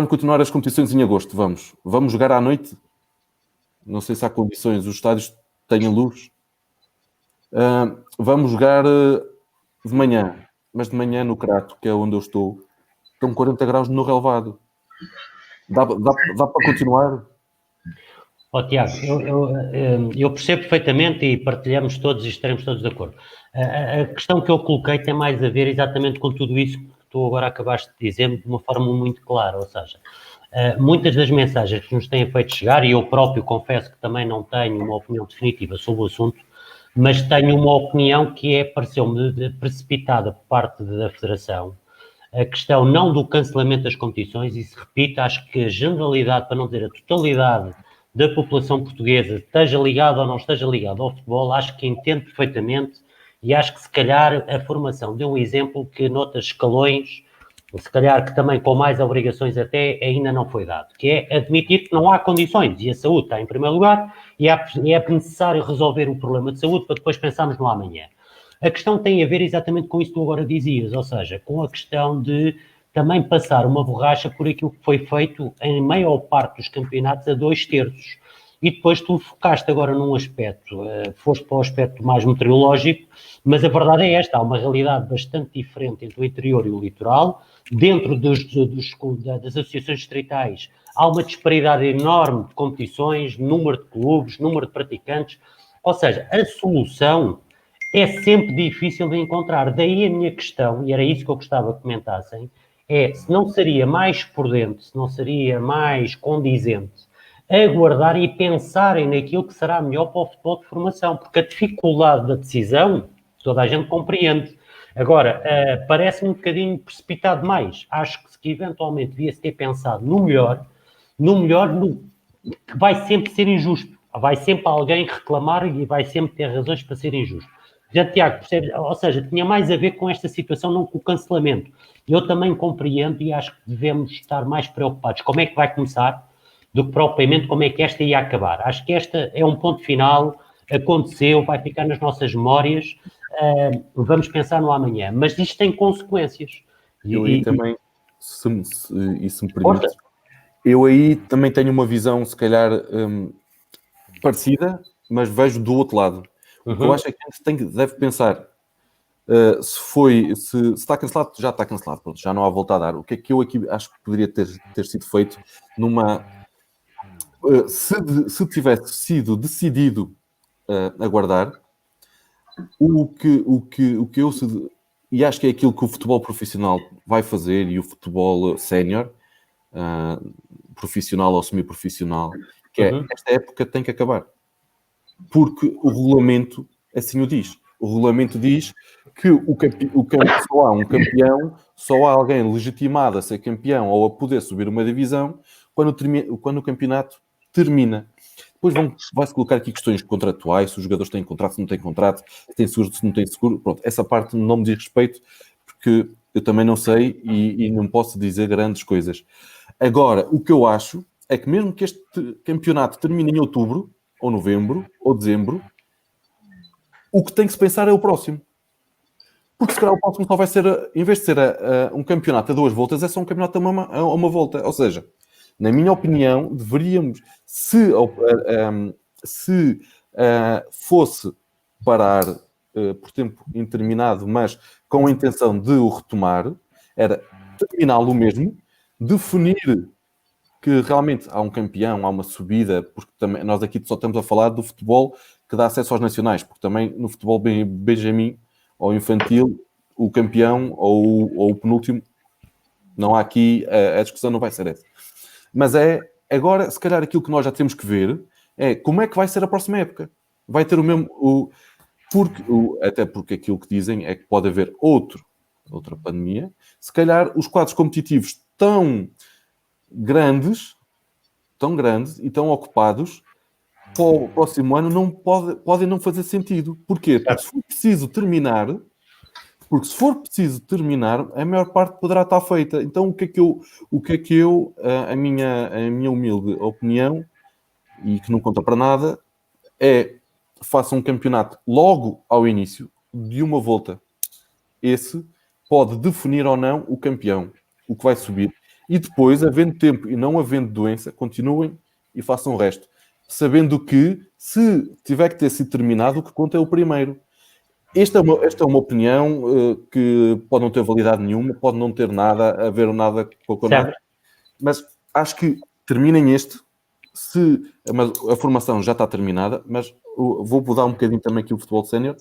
continuar as competições em agosto, vamos jogar à noite. Não sei se há condições, os estádios têm luz. Vamos jogar de manhã, mas de manhã no Crato, que é onde eu estou, estão 40 graus no relevado. Dá para continuar? Tiago, eu percebo perfeitamente, e partilhamos todos e estaremos todos de acordo. A questão que eu coloquei tem mais a ver exatamente com tudo isso que tu agora acabaste de dizer de uma forma muito clara, ou seja, muitas das mensagens que nos têm feito chegar, e eu próprio confesso que também não tenho uma opinião definitiva sobre o assunto, mas tenho uma opinião que pareceu-me precipitada por parte da Federação, a questão não do cancelamento das competições, e se repito, acho que a generalidade, para não dizer a totalidade da população portuguesa, esteja ligada ou não esteja ligada ao futebol, acho que entendo perfeitamente, e acho que se calhar a formação deu um exemplo que noutros escalões, se calhar que também com mais obrigações até, ainda não foi dado, que é admitir que não há condições, e a saúde está em primeiro lugar, e é necessário resolver o problema de saúde para depois pensarmos no amanhã. A questão tem a ver exatamente com isso que tu agora dizias, ou seja, com a questão de também passar uma borracha por aquilo que foi feito em maior parte dos campeonatos a 2/3. E depois tu focaste agora num aspecto, foste para o aspecto mais meteorológico, mas a verdade é esta: há uma realidade bastante diferente entre o interior e o litoral. Dentro das associações distritais há uma disparidade enorme de competições, número de clubes, número de praticantes, ou seja, a solução é sempre difícil de encontrar. Daí a minha questão, e era isso que eu gostava que comentassem, se não seria mais prudente, se não seria mais condizente aguardar e pensarem naquilo que será melhor para o futebol de formação, porque a dificuldade da decisão toda a gente compreende. Agora, parece-me um bocadinho precipitado demais. Acho que eventualmente devia-se ter pensado no melhor, que vai sempre ser injusto. Vai sempre alguém reclamar e vai sempre ter razões para ser injusto. Já, Tiago, percebes? Ou seja, tinha mais a ver com esta situação, não com o cancelamento. Eu também compreendo e acho que devemos estar mais preocupados como é que vai começar do que propriamente como é que esta ia acabar. Acho que esta é um ponto final, aconteceu, vai ficar nas nossas memórias, vamos pensar no amanhã. Mas isto tem consequências. Eu aí também, se me permite, eu aí também tenho uma visão, se calhar, parecida, mas vejo do outro lado. O que eu acho é que a gente deve pensar, se está cancelado, já está cancelado, pronto, já não há volta a dar. O que é que eu aqui acho que poderia ter sido feito numa... se tivesse sido decidido aguardar, o que eu... E acho que é aquilo que o futebol profissional vai fazer e o futebol sénior, profissional ou semi-profissional, que é esta época tem que acabar. Porque o regulamento assim o diz. O regulamento diz que só há um campeão, só há alguém legitimado a ser campeão ou a poder subir uma divisão quando o campeonato termina. Depois vai-se colocar aqui questões contratuais, se os jogadores têm contrato, se não têm contrato, se têm seguro, se não têm seguro. Pronto, essa parte não me diz respeito, porque eu também não sei e não posso dizer grandes coisas. Agora, o que eu acho é que mesmo que este campeonato termine em outubro, ou novembro, ou dezembro, o que tem que se pensar é o próximo. Porque se calhar o próximo só vai ser, em vez de ser um campeonato a 2 voltas, é só um campeonato a uma volta. Ou seja, na minha opinião, deveríamos, se fosse parar por tempo indeterminado, mas com a intenção de o retomar, era terminá-lo mesmo, definir que realmente há um campeão, há uma subida, porque também nós aqui só estamos a falar do futebol que dá acesso aos nacionais, porque também no futebol Benjamin ou infantil, o campeão ou o penúltimo, não há aqui, a discussão não vai ser essa. Mas agora, se calhar aquilo que nós já temos que ver é como é que vai ser a próxima época. Vai ter o mesmo... até porque aquilo que dizem é que pode haver outra pandemia. Se calhar os quadros competitivos tão grandes e tão ocupados, para o próximo ano podem não fazer sentido. Porquê? Porque se for preciso terminar, a maior parte poderá estar feita. Então, a minha humilde opinião, e que não conta para nada, é faça um campeonato logo ao início de uma volta. Esse pode definir ou não o campeão, o que vai subir. E depois, havendo tempo e não havendo doença, continuem e façam o resto. Sabendo que, se tiver que ter sido terminado, o que conta é o primeiro. Esta é uma opinião que pode não ter validade nenhuma, pode não ter nada a ver nada com nada, mas acho que terminem mas a formação já está terminada, mas vou mudar um bocadinho também aqui o futebol sénior.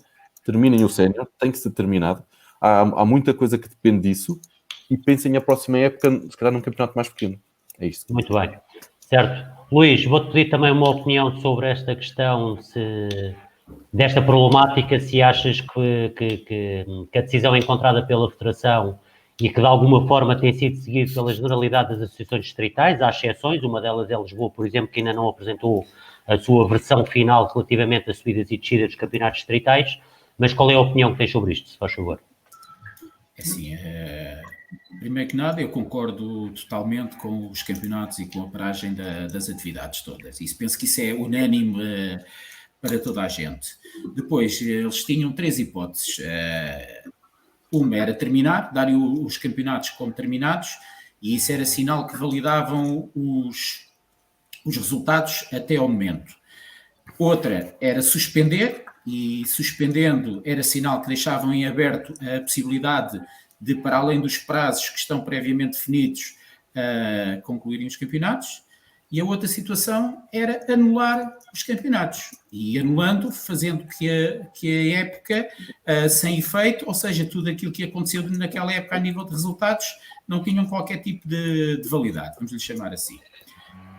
Terminem o sénior, tem que ser terminado. Há muita coisa que depende disso. E pensem a próxima época, se calhar num campeonato mais pequeno. É isto. Muito bem. Certo. Luís, vou-te pedir também uma opinião sobre esta questão, desta problemática, se achas que a decisão encontrada pela Federação e que de alguma forma tem sido seguida pela generalidade das associações distritais, há exceções, uma delas é Lisboa, por exemplo, que ainda não apresentou a sua versão final relativamente a subidas e descidas dos campeonatos distritais, mas qual é a opinião que tens sobre isto, se faz favor? Assim, primeiro que nada, eu concordo totalmente com os campeonatos e com a paragem das atividades todas. Penso que isso é unânime para toda a gente. Depois, eles tinham 3 hipóteses. Uma era terminar, darem os campeonatos como terminados, e isso era sinal que validavam os resultados até ao momento. Outra era suspender, e suspendendo era sinal que deixavam em aberto a possibilidade de, para além dos prazos que estão previamente definidos, concluírem os campeonatos. e a outra situação era anular os campeonatos. E anulando, fazendo que a época sem efeito, ou seja, tudo aquilo que aconteceu naquela época a nível de resultados, não tinham qualquer tipo de validade, vamos lhe chamar assim.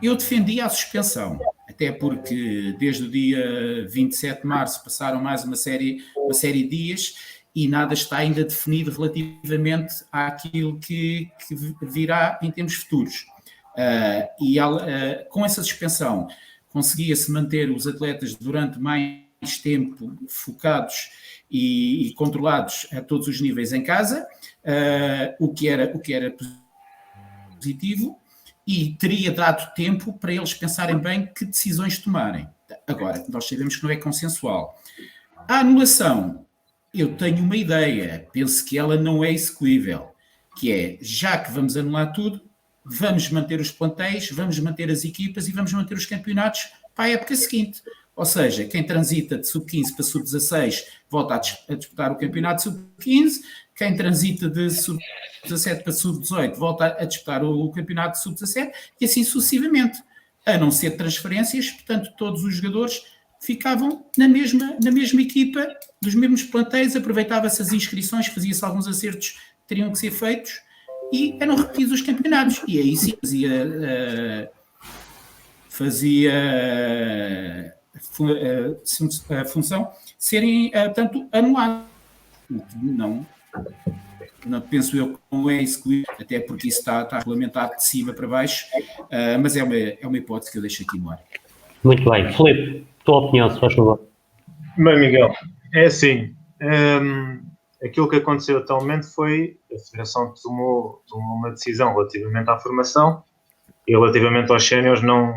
Eu defendia a suspensão, até porque desde o dia 27 de março passaram mais uma série de dias e nada está ainda definido relativamente àquilo que virá em termos futuros. Com essa suspensão conseguia-se manter os atletas durante mais tempo focados e controlados a todos os níveis em casa, o que era positivo, e teria dado tempo para eles pensarem bem que decisões tomarem. Agora, nós sabemos que não é consensual. A anulação, eu tenho uma ideia, penso que ela não é execuível, que é, já que vamos anular tudo, vamos manter os plantéis, vamos manter as equipas e vamos manter os campeonatos para a época seguinte. Ou seja, quem transita de sub-15 para sub-16 volta a disputar o campeonato sub-15, quem transita de sub-17 para sub-18 volta a disputar o campeonato sub-17 e assim sucessivamente. A não ser transferências, portanto, todos os jogadores ficavam na mesma equipa, dos mesmos plantéis, aproveitava-se as inscrições, fazia-se alguns acertos que teriam que ser feitos e eram repetidos os campeonatos. E aí sim fazia a função serem, portanto, anulados. Não penso eu que não é excluído, até porque isso está regulamentado de cima para baixo, mas é uma hipótese que eu deixo aqui no ar. Muito bem. Filipe, tua opinião, se faz favor. Bem, Miguel, é assim, aquilo que aconteceu atualmente foi a Federação tomou uma decisão relativamente à formação e relativamente aos séniores não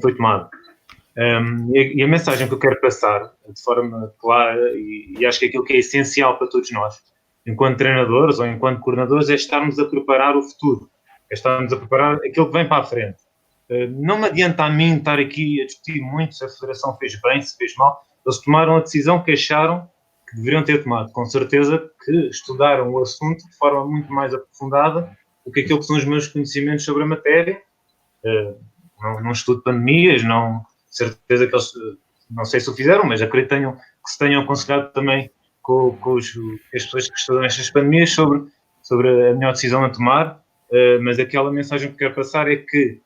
foi tomado. E a mensagem que eu quero passar de forma clara, e acho que aquilo que é essencial para todos nós, enquanto treinadores ou enquanto coordenadores, é estarmos a preparar o futuro, é estarmos a preparar aquilo que vem para a frente. Não me adianta a mim estar aqui a discutir muito se a Federação fez bem, se fez mal. Eles tomaram a decisão que acharam que deveriam ter tomado. Com certeza que estudaram o assunto de forma muito mais aprofundada do que aquilo que são os meus conhecimentos sobre a matéria. Não estudo pandemias, certeza que eles, não sei se o fizeram, mas acredito que se tenham aconselhado também com as pessoas que estudam estas pandemias sobre a melhor decisão a tomar, mas aquela mensagem que quero passar é que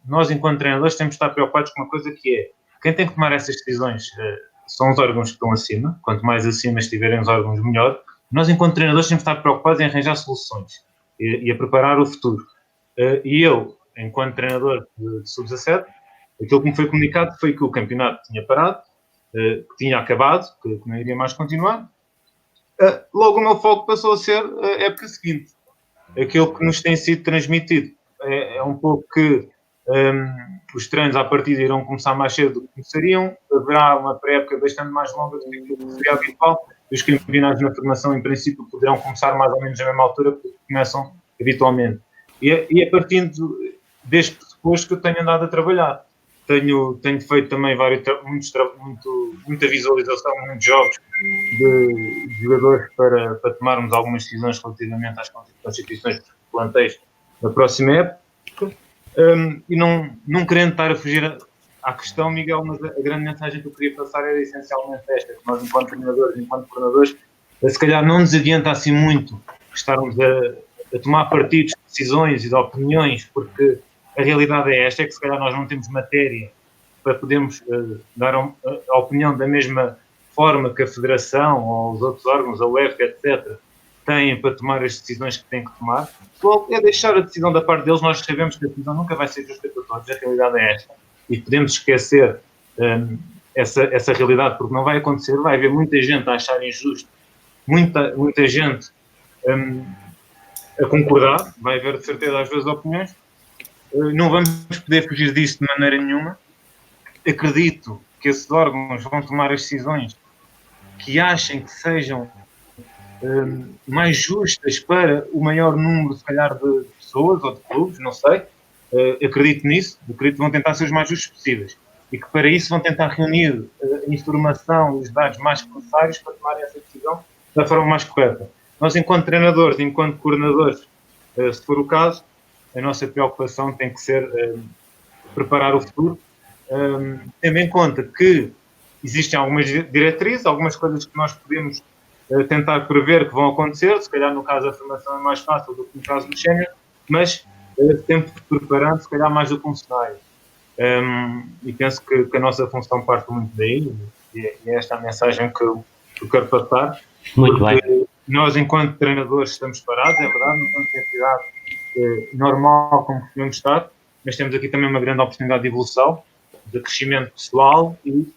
nós, enquanto treinadores, temos de estar preocupados com uma coisa que é, quem tem que tomar essas decisões são os órgãos que estão acima, quanto mais acima estiverem os órgãos, melhor. Nós, enquanto treinadores, temos de estar preocupados em arranjar soluções e a preparar o futuro. E eu, enquanto treinador de sub-17, aquilo que me foi comunicado foi que o campeonato tinha parado, que tinha acabado, que não iria mais continuar. Logo o meu foco passou a ser a época seguinte. Aquilo que nos tem sido transmitido é um pouco que os treinos à partida irão começar mais cedo do que começariam, haverá uma pré-época bastante mais longa do que aquilo que seria habitual, e os campeonatos na formação, em princípio, poderão começar mais ou menos na mesma altura que começam habitualmente. E é partindo deste pressuposto que eu tenho andado a trabalhar. Tenho feito também muita visualização, muitos jogos de jogadores para tomarmos algumas decisões relativamente às constituições dos plantéis da próxima época. E não querendo estar a fugir à questão, Miguel, mas a grande mensagem que eu queria passar era essencialmente esta, que nós, enquanto treinadores, enquanto coordenadores, se calhar não nos adianta assim muito estarmos a tomar partidos, decisões e de opiniões, porque a realidade é esta, é que se calhar nós não temos matéria para podermos dar a opinião da mesma forma que a Federação ou os outros órgãos, a UEFA, etc., têm para tomar as decisões que têm que tomar. Logo, é deixar a decisão da parte deles. Nós sabemos que a decisão nunca vai ser justa para todos, a realidade é esta. E podemos esquecer essa realidade, porque não vai acontecer. Vai haver muita gente a achar injusto, muita gente a concordar, vai haver de certeza às vezes opiniões. Não vamos poder fugir disso de maneira nenhuma. Acredito que esses órgãos vão tomar as decisões que achem que sejam mais justas para o maior número, se calhar, de pessoas ou de clubes, não sei. Acredito nisso, acredito que vão tentar ser os mais justos possíveis e que para isso vão tentar reunir a informação e os dados mais necessários para tomar essa decisão da forma mais correta. Nós, enquanto treinadores, enquanto coordenadores, se for o caso, a nossa preocupação tem que ser preparar o futuro, tendo em conta que existem algumas diretrizes, algumas coisas que nós podemos tentar prever que vão acontecer, se calhar no caso da formação é mais fácil do que no caso do sénior, mas sempre preparando, se calhar mais do que um cenário. E penso que a nossa função parte muito daí, e é esta a mensagem que eu quero passar. Muito bem. Nós, enquanto treinadores, estamos parados, é verdade, não estamos em atividade normal como podemos estar, mas temos aqui também uma grande oportunidade de evolução, de crescimento pessoal e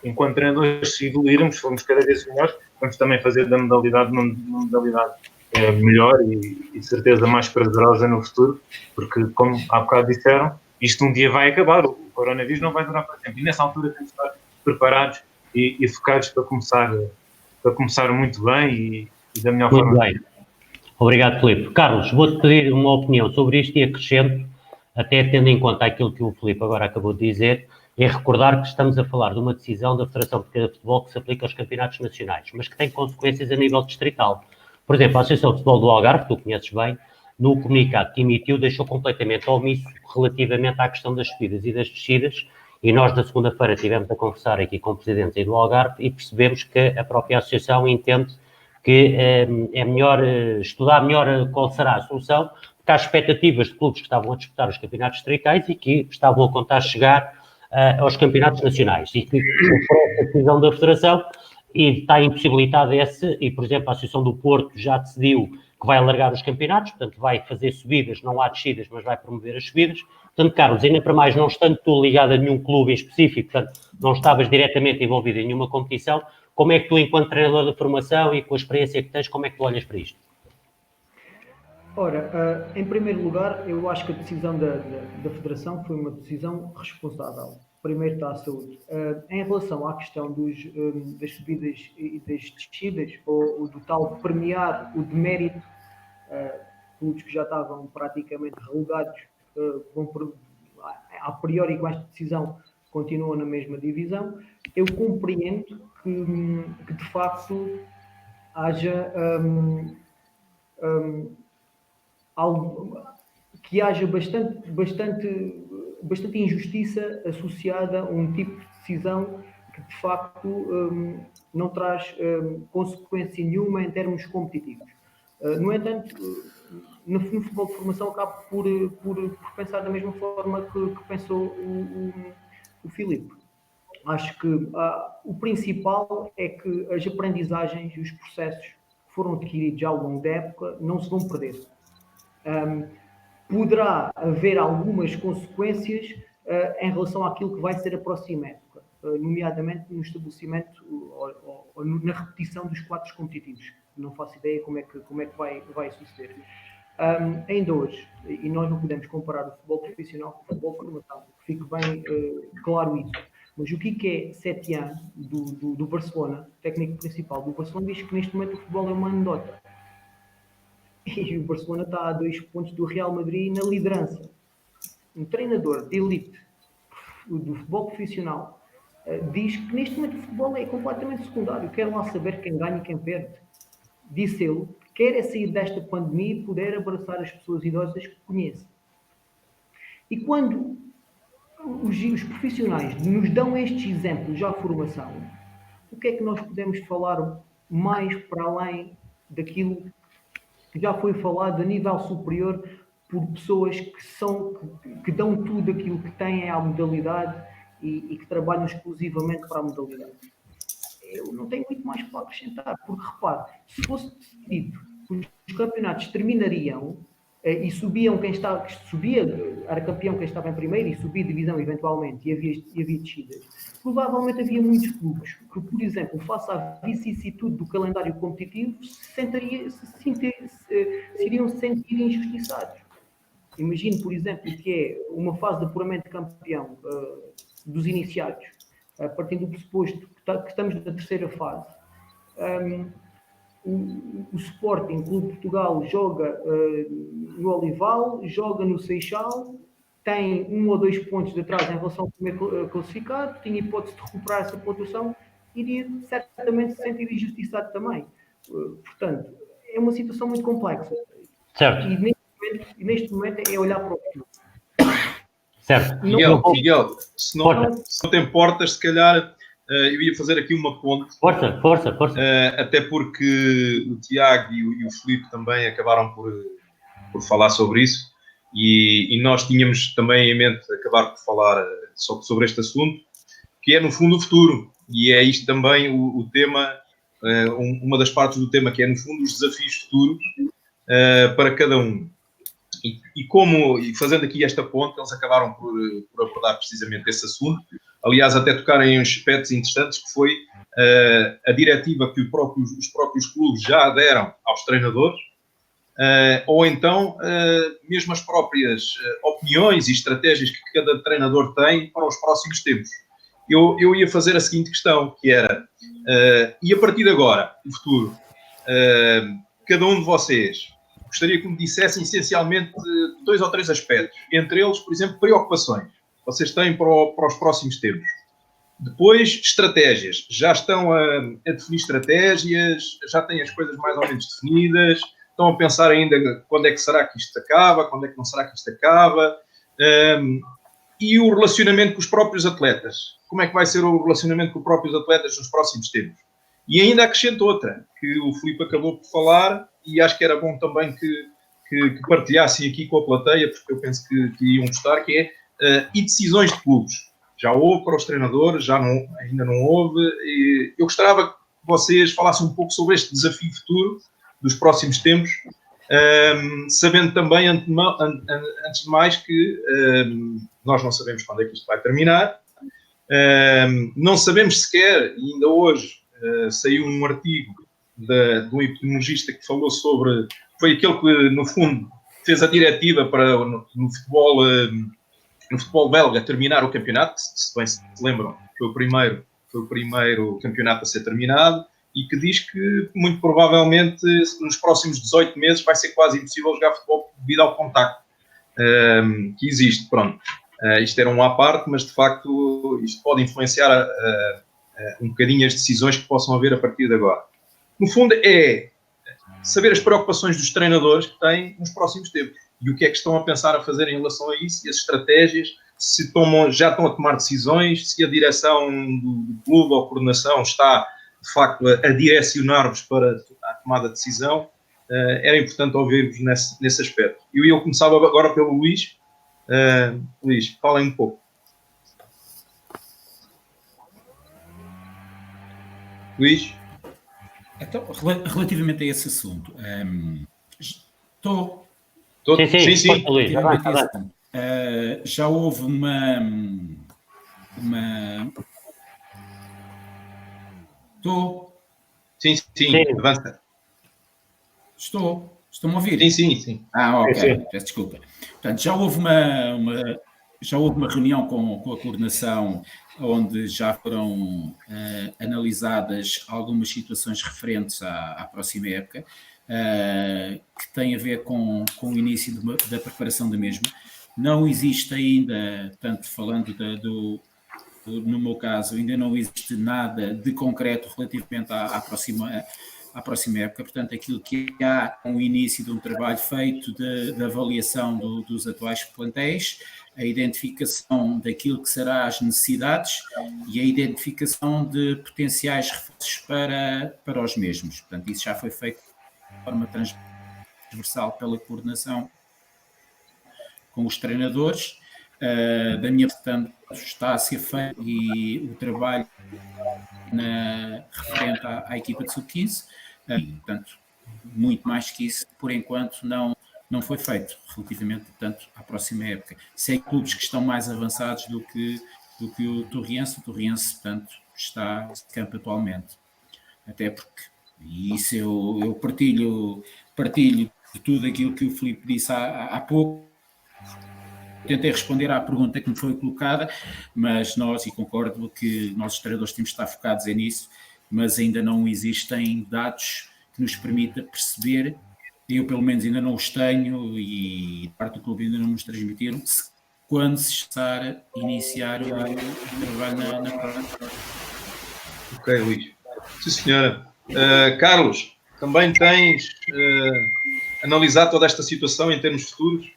enquanto treinadores, se evoluirmos, formos cada vez melhores, vamos também fazer da modalidade uma modalidade melhor e de certeza mais prazerosa no futuro, porque, como há bocado disseram, isto um dia vai acabar, o coronavírus não vai durar para sempre, e nessa altura temos de estar preparados e focados para começar muito bem e da melhor forma. Muito bem. Obrigado, Filipe. Carlos, vou-te pedir uma opinião sobre isto e acrescento, até tendo em conta aquilo que o Filipe agora acabou de dizer, é recordar que estamos a falar de uma decisão da Federação Portuguesa de Futebol que se aplica aos campeonatos nacionais, mas que tem consequências a nível distrital. Por exemplo, a Associação de Futebol do Algarve, que tu conheces bem, no comunicado que emitiu, deixou completamente omisso relativamente à questão das subidas e das descidas, e nós na segunda-feira estivemos a conversar aqui com o presidente aí do Algarve e percebemos que a própria associação entende que é melhor estudar melhor qual será a solução, porque há expectativas de clubes que estavam a disputar os campeonatos distritais e que estavam a contar chegar aos campeonatos nacionais, e que por essa decisão da Federação e está impossibilitada e, por exemplo, a Associação do Porto já decidiu que vai alargar os campeonatos, portanto vai fazer subidas, não há descidas, mas vai promover as subidas. Portanto, Carlos, ainda para mais, não estando tu ligado a nenhum clube em específico, portanto, não estavas diretamente envolvido em nenhuma competição, como é que tu, enquanto treinador da formação e com a experiência que tens, como é que tu olhas para isto? Ora, em primeiro lugar, eu acho que a decisão da Federação foi uma decisão responsável. Primeiro está a saúde. Em relação à questão das subidas e das descidas, ou do tal premiar o demérito, clubes que já estavam praticamente relegados, a priori com esta decisão, continuam na mesma divisão. Eu compreendo que de facto haja que haja bastante injustiça associada a um tipo de decisão que de facto não traz consequência nenhuma em termos competitivos. No entanto, no futebol de formação acabo por pensar da mesma forma que pensou o Filipe. Acho que o principal é que as aprendizagens e os processos que foram adquiridos ao longo da época não se vão perder. Poderá haver algumas consequências em relação àquilo que vai ser a próxima época, nomeadamente no estabelecimento ou na repetição dos quadros competitivos. Não faço ideia como é que vai suceder. Ainda hoje, e nós não podemos comparar o futebol profissional com o futebol formação, fique bem claro isso. Mas o que é Setién, do Barcelona, técnico principal do Barcelona, diz que neste momento o futebol é uma anedota. E o Barcelona está a 2 pontos do Real Madrid na liderança. Um treinador de elite do futebol profissional diz que neste momento o futebol é completamente secundário. Quer lá saber quem ganha e quem perde. Disse ele que quer sair desta pandemia e poder abraçar as pessoas idosas que conhece. E quando os profissionais nos dão estes exemplos à formação, o que é que nós podemos falar mais para além daquilo que já foi falado a nível superior por pessoas que dão tudo aquilo que têm à modalidade e que trabalham exclusivamente para a modalidade? Eu não tenho muito mais para acrescentar, porque repare, se fosse decidido que os campeonatos terminariam e subiam era campeão quem estava em primeiro e subia divisão eventualmente e havia descidas, provavelmente havia muitos clubes que, por exemplo, face à vicissitude do calendário competitivo, se iriam sentir injustiçados. Imagine, por exemplo, que é uma fase de apuramento de campeão dos iniciados, partindo do pressuposto que estamos na terceira fase. O Sporting Clube de Portugal joga no Olival, joga no Seixal, tem 1 ou 2 pontos de atrás em relação ao primeiro classificado, tinha hipótese de recuperar essa pontuação, iria certamente se sentir injustiçado também. Portanto, é uma situação muito complexa. Certo. E neste neste momento é olhar para o futuro. Certo. Miguel, se não te importas, se calhar eu ia fazer aqui uma ponte. Força. Até porque o Tiago e o Filipe também acabaram por falar sobre isso e nós tínhamos também em mente acabar por falar sobre este assunto, que é no fundo o futuro. E é isto também o tema, uma das partes do tema, que é no fundo os desafios futuros para cada um. E fazendo aqui esta ponte, eles acabaram por abordar precisamente esse assunto. Aliás, até tocaram em uns aspectos interessantes, que foi a diretiva que os próprios clubes já deram aos treinadores, ou então mesmo as próprias opiniões e estratégias que cada treinador tem para os próximos tempos. Eu ia fazer a seguinte questão, que era, e a partir de agora, no futuro, cada um de vocês gostaria que me dissessem essencialmente 2 ou 3 aspectos. Entre eles, por exemplo, preocupações que vocês têm para os próximos tempos. Depois, estratégias. Já estão a definir estratégias, já têm as coisas mais ou menos definidas, estão a pensar ainda quando é que será que isto acaba, quando é que não será que isto acaba. E o relacionamento com os próprios atletas. Como é que vai ser o relacionamento com os próprios atletas nos próximos tempos? E ainda acrescento outra, que o Filipe acabou por falar, e acho que era bom também que partilhassem aqui com a plateia, porque eu penso que iam gostar, que é e decisões de clubes. Já houve para os treinadores, ainda não houve. E eu gostava que vocês falassem um pouco sobre este desafio futuro dos próximos tempos, sabendo também, antes de mais, que nós não sabemos quando é que isto vai terminar. Não sabemos sequer, e ainda hoje saiu um artigo de um epidemiologista que falou sobre, foi aquele que no fundo fez a diretiva para no futebol belga terminar o campeonato, se bem se lembram, foi o primeiro campeonato a ser terminado, e que diz que muito provavelmente nos próximos 18 meses vai ser quase impossível jogar futebol devido ao contacto que existe. Pronto, isto era um à parte, mas de facto isto pode influenciar um bocadinho as decisões que possam haver a partir de agora. No fundo é saber as preocupações dos treinadores que têm nos próximos tempos e o que é que estão a pensar a fazer em relação a isso e as estratégias, se já estão a tomar decisões, se a direção do clube ou a coordenação está de facto a direcionar-vos para a tomada de decisão. Era importante ouvir-vos nesse aspecto. Eu começava agora pelo Luís. Luís, falem um pouco. Luís? Então, relativamente a esse assunto, estou... Sim. Luís, já houve Estou? Sim, avança. Estão-me a ouvir? Sim. Ok, Sim. peço desculpa. Portanto, já houve uma reunião com a coordenação onde já foram analisadas algumas situações referentes à próxima época, que tem a ver com o início da preparação da mesma. Não existe ainda, tanto falando no meu caso, ainda não existe nada de concreto relativamente à próxima época, portanto, aquilo que há um início de um trabalho feito de avaliação dos atuais plantéis, a identificação daquilo que serão as necessidades e a identificação de potenciais reforços para os mesmos. Portanto, isso já foi feito de forma transversal pela coordenação com os treinadores. Da minha parte, está a ser feito e o trabalho referente à equipa de sub-15, portanto, muito mais que isso, por enquanto, não foi feito, relativamente, portanto, à próxima época. Sei clubes que estão mais avançados do que o Torriense. O Torriense, portanto, está em campo atualmente. Até porque, e isso eu partilho de tudo aquilo que o Filipe disse há pouco. Tentei responder à pergunta que me foi colocada, mas e concordo que nós, os treinadores, temos de estar focados nisso, mas ainda não existem dados que nos permita perceber, eu pelo menos ainda não os tenho e parte do clube ainda não nos transmitiram, quando se estar a iniciar o trabalho na prova. Ok, Luís. Sim, senhora. Carlos, também tens analisar toda esta situação em termos futuros?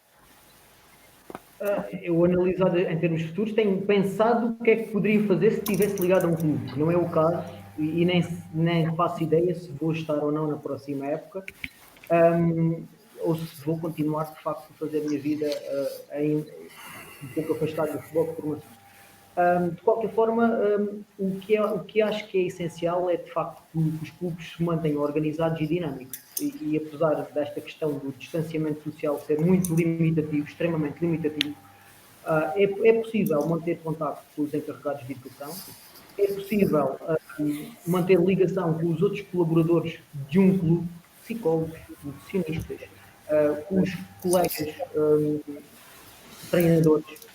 Eu analisado em termos futuros, tenho pensado o que é que poderia fazer se estivesse ligado a um clube. Não é o caso e nem faço ideia se vou estar ou não na próxima época, ou se vou continuar de facto a fazer a minha vida um pouco afastado do futebol de formação. De qualquer forma, o que acho que é essencial é de facto que os clubes se mantenham organizados e dinâmicos. E apesar desta questão do distanciamento social ser muito limitativo, extremamente limitativo, é possível manter contato com os encarregados de educação, é possível manter ligação com os outros colaboradores de um clube, psicólogos, nutricionistas, com os colegas treinadores.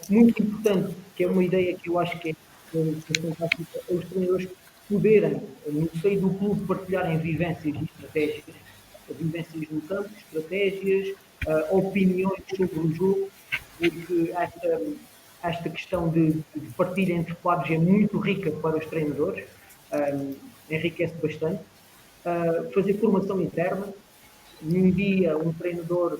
Muito importante, que é uma ideia que eu acho que é fantástica, é os treinadores poderem, no seio do clube, partilharem vivências e estratégias, vivências no campo, estratégias, opiniões sobre o jogo, porque esta questão de partilha entre quadros é muito rica para os treinadores, enriquece bastante. Fazer formação interna. Num dia, um treinador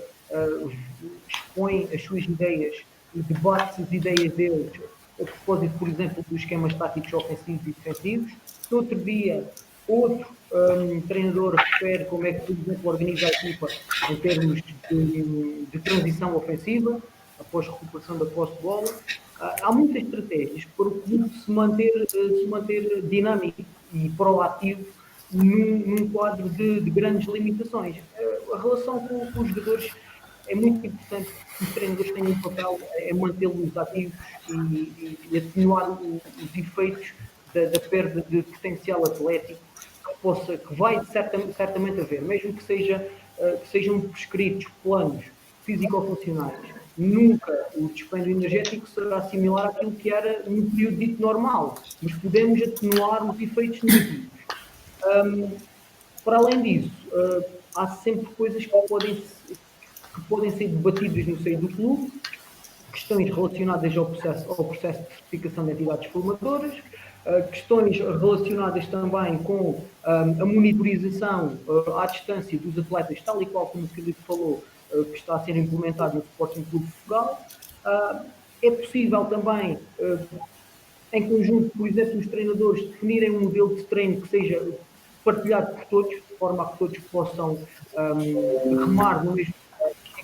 expõe as suas ideias e debate as ideias deles a propósito, por exemplo, dos esquemas táticos ofensivos e defensivos. No outro dia, outro treinador refere como é que, por exemplo, organiza a equipa em termos de transição ofensiva, após a recuperação da posse de bola. Há muitas estratégias para o clube se manter dinâmico e proativo num quadro de grandes limitações. A relação com os jogadores é muito importante que os treinadores tenham um papel, é mantê-los ativos e atenuar os efeitos da perda de potencial atlético que vai certamente haver, mesmo que sejam prescritos planos físico-funcionais. Nunca o dispêndio energético será similar àquilo que era no período dito normal, mas podemos atenuar os efeitos negativos. Para além disso, há sempre coisas que podem ser debatidas no seio do clube, questões relacionadas ao processo de certificação de entidades formadoras, questões relacionadas também com a monitorização à distância dos atletas, tal e qual como o Filipe falou, que está a ser implementado no Sporting Clube de Portugal. É possível também, em conjunto, por exemplo, os treinadores definirem um modelo de treino que seja partilhado por todos, de forma a que todos possam remar no mesmo,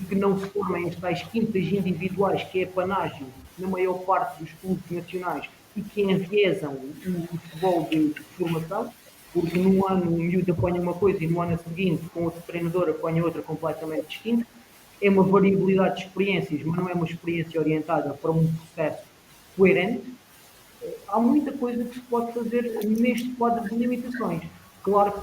que não se formem as tais quintas individuais, que é a panagem na maior parte dos clubes nacionais e que enviesam o futebol de formação, porque num ano o miúdo apanha uma coisa e no ano seguinte, com outro treinador, apanha outra completamente distinta. É uma variabilidade de experiências, mas não é uma experiência orientada para um processo coerente. Há muita coisa que se pode fazer neste quadro de limitações. Claro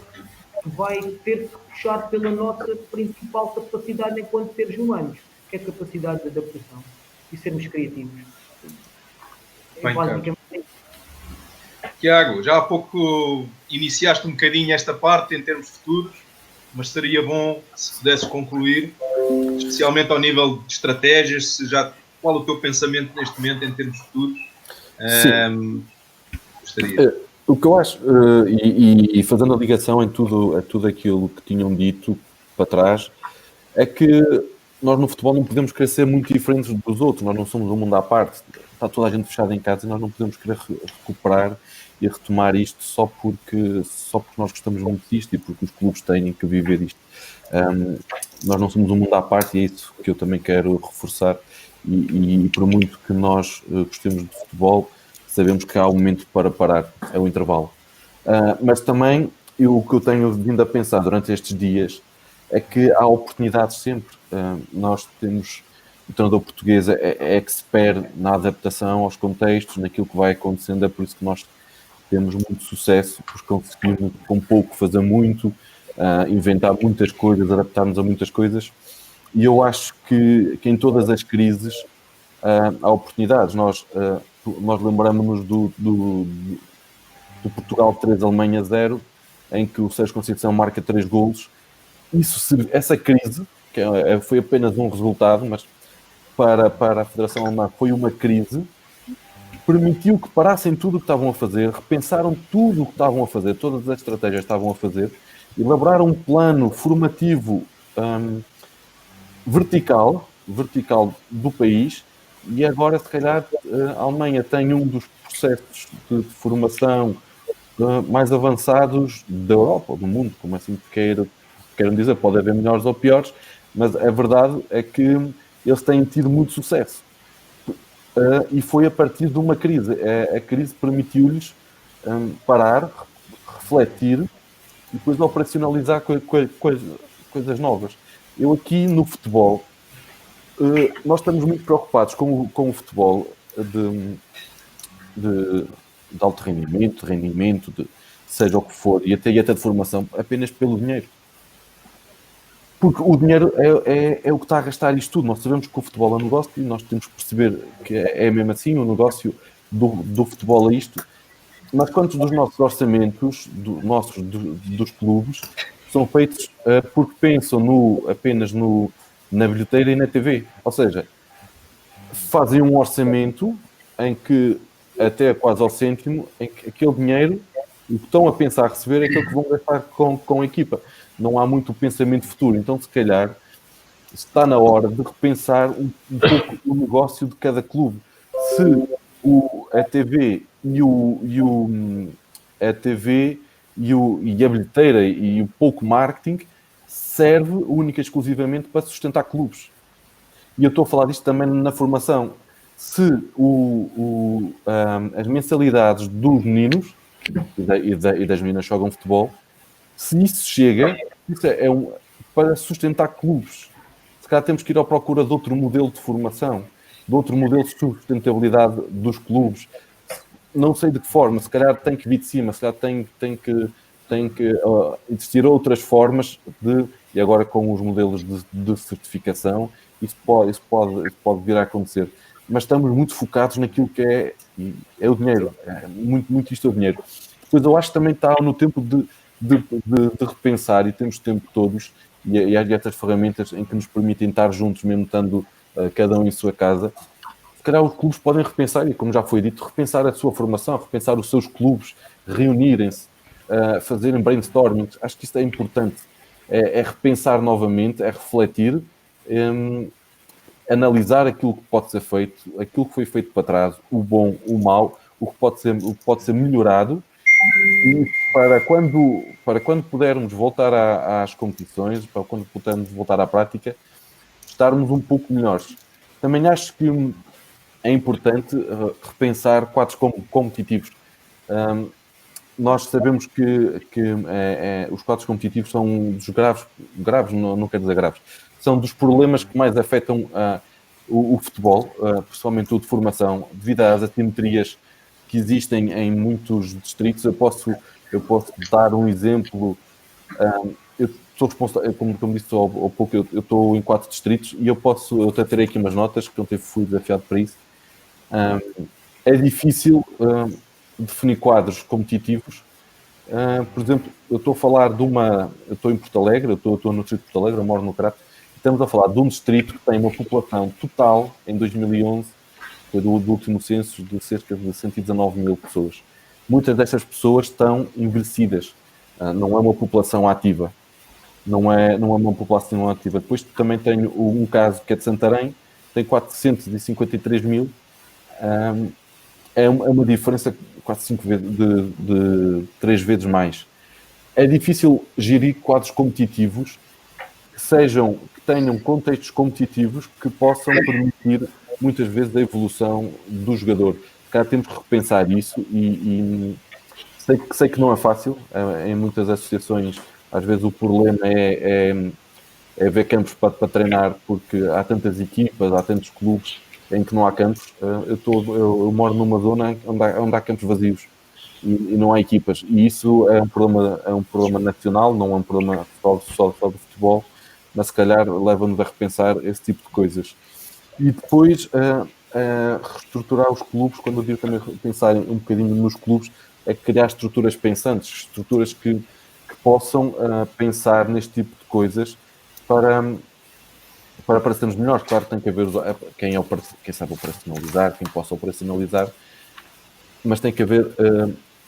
que vai ter que puxar pela nossa principal capacidade enquanto seres humanos, que é a capacidade de adaptação e sermos criativos. Bem, Tiago, já há pouco iniciaste um bocadinho esta parte em termos futuros, mas seria bom se pudesse concluir, especialmente ao nível de estratégias, qual o teu pensamento neste momento em termos futuros? Gostaria. O que eu acho, e fazendo a ligação em tudo aquilo que tinham dito para trás, é que nós no futebol não podemos querer ser muito diferentes dos outros, nós não somos um mundo à parte, está toda a gente fechada em casa e nós não podemos querer recuperar e retomar isto só porque nós gostamos muito disto e porque os clubes têm que viver isto. Nós não somos um mundo à parte e é isso que eu também quero reforçar e por muito que nós gostemos de futebol, sabemos que há um momento para parar, é o intervalo. Mas também, o que eu tenho vindo a pensar durante estes dias é que há oportunidades sempre. Nós temos, o treinador português é expert na adaptação aos contextos, naquilo que vai acontecendo, é por isso que nós temos muito sucesso, porque conseguimos com pouco fazer muito, inventar muitas coisas, adaptar-nos a muitas coisas. E eu acho que em todas as crises há oportunidades. Nós lembramos-nos do Portugal 3, Alemanha 0, em que o Sérgio Conceição marca 3 golos. Essa crise, que foi apenas um resultado, mas para a Federação Alemã foi uma crise, permitiu que parassem tudo o que estavam a fazer, repensaram tudo o que estavam a fazer, todas as estratégias que estavam a fazer, elaboraram um plano formativo vertical do país, e agora, se calhar, a Alemanha tem um dos processos de formação mais avançados da Europa, ou do mundo, como assim queiram dizer. Pode haver melhores ou piores, mas a verdade é que eles têm tido muito sucesso. E foi a partir de uma crise. A crise permitiu-lhes parar, refletir e depois operacionalizar coisas novas. Eu aqui no futebol, nós estamos muito preocupados com o futebol de alto rendimento, seja o que for, e até de formação, apenas pelo dinheiro. Porque o dinheiro é o que está a gastar isto tudo. Nós sabemos que o futebol é um negócio e nós temos que perceber que é mesmo assim, o negócio do futebol é isto. Mas quantos dos nossos orçamentos, dos clubes, são feitos porque pensam apenas na bilheteira e na TV? Ou seja, fazem um orçamento em que, até quase ao cêntimo, em que aquele dinheiro, o que estão a pensar receber, é aquilo que vão gastar com a equipa. Não há muito pensamento futuro. Então, se calhar, está na hora de repensar um pouco o negócio de cada clube. Se a TV e a bilheteira e o pouco marketing serve única e exclusivamente para sustentar clubes. E eu estou a falar disto também na formação. Se as mensalidades dos meninos e das meninas que jogam futebol, se isso chega, isso para sustentar clubes. Se calhar temos que ir à procura de outro modelo de formação, de outro modelo de sustentabilidade dos clubes. Não sei de que forma, se calhar tem que vir de cima, se calhar tem que existir outras formas e agora com os modelos de certificação, isso pode vir a acontecer. Mas estamos muito focados naquilo que é o dinheiro. Muito isto é o dinheiro. Depois eu acho que também está no tempo de repensar, e temos tempo todos, e há estas ferramentas em que nos permitem estar juntos, mesmo estando cada um em sua casa. Se calhar os clubes podem repensar, e como já foi dito, repensar a sua formação, repensar os seus clubes, reunirem-se, fazerem brainstorming. Acho que isto é importante. É repensar novamente, é refletir, analisar aquilo que pode ser feito, aquilo que foi feito para trás, o bom, o mau, o que pode ser melhorado, e para quando pudermos voltar às competições, para quando pudermos voltar à prática, estarmos um pouco melhores. Também acho que é importante repensar quadros competitivos. Nós sabemos que os quadros competitivos são dos graves, não quero dizer graves, são dos problemas que mais afetam o futebol, principalmente o de formação, devido às assimetrias que existem em muitos distritos. Eu posso dar um exemplo. Eu sou responsável, como disse há pouco, eu estou em 4 distritos e eu até terei aqui umas notas, que ontem fui desafiado para isso. É difícil definir quadros competitivos. Por exemplo, eu estou a falar eu estou em Porto Alegre, eu estou no distrito de Porto Alegre, eu moro no Crato, e estamos a falar de um distrito que tem uma população total, em 2011, foi do último censo, de cerca de 119 mil pessoas. Muitas destas pessoas estão envelhecidas, não é uma população ativa. Não é uma população ativa. Depois também tenho um caso que é de Santarém, tem 453 mil, é uma diferença quase 5 vezes, de 3 vezes mais. É difícil gerir quadros competitivos que tenham contextos competitivos que possam permitir muitas vezes a evolução do jogador. Cá temos que repensar isso e sei que não é fácil. Em muitas associações, às vezes o problema é ver campos para treinar, porque há tantas equipas, há tantos clubes em que não há campos. Eu moro numa zona onde há campos vazios e não há equipas, e isso é um problema nacional, não é um problema só do futebol, mas se calhar leva-nos a repensar esse tipo de coisas. E depois reestruturar os clubes. Quando eu digo também pensar um bocadinho nos clubes, é criar estruturas pensantes, estruturas que possam pensar neste tipo de coisas para parecermos melhores. Claro, tem que haver quem sabe operacionalizar, quem possa operacionalizar, mas tem que haver,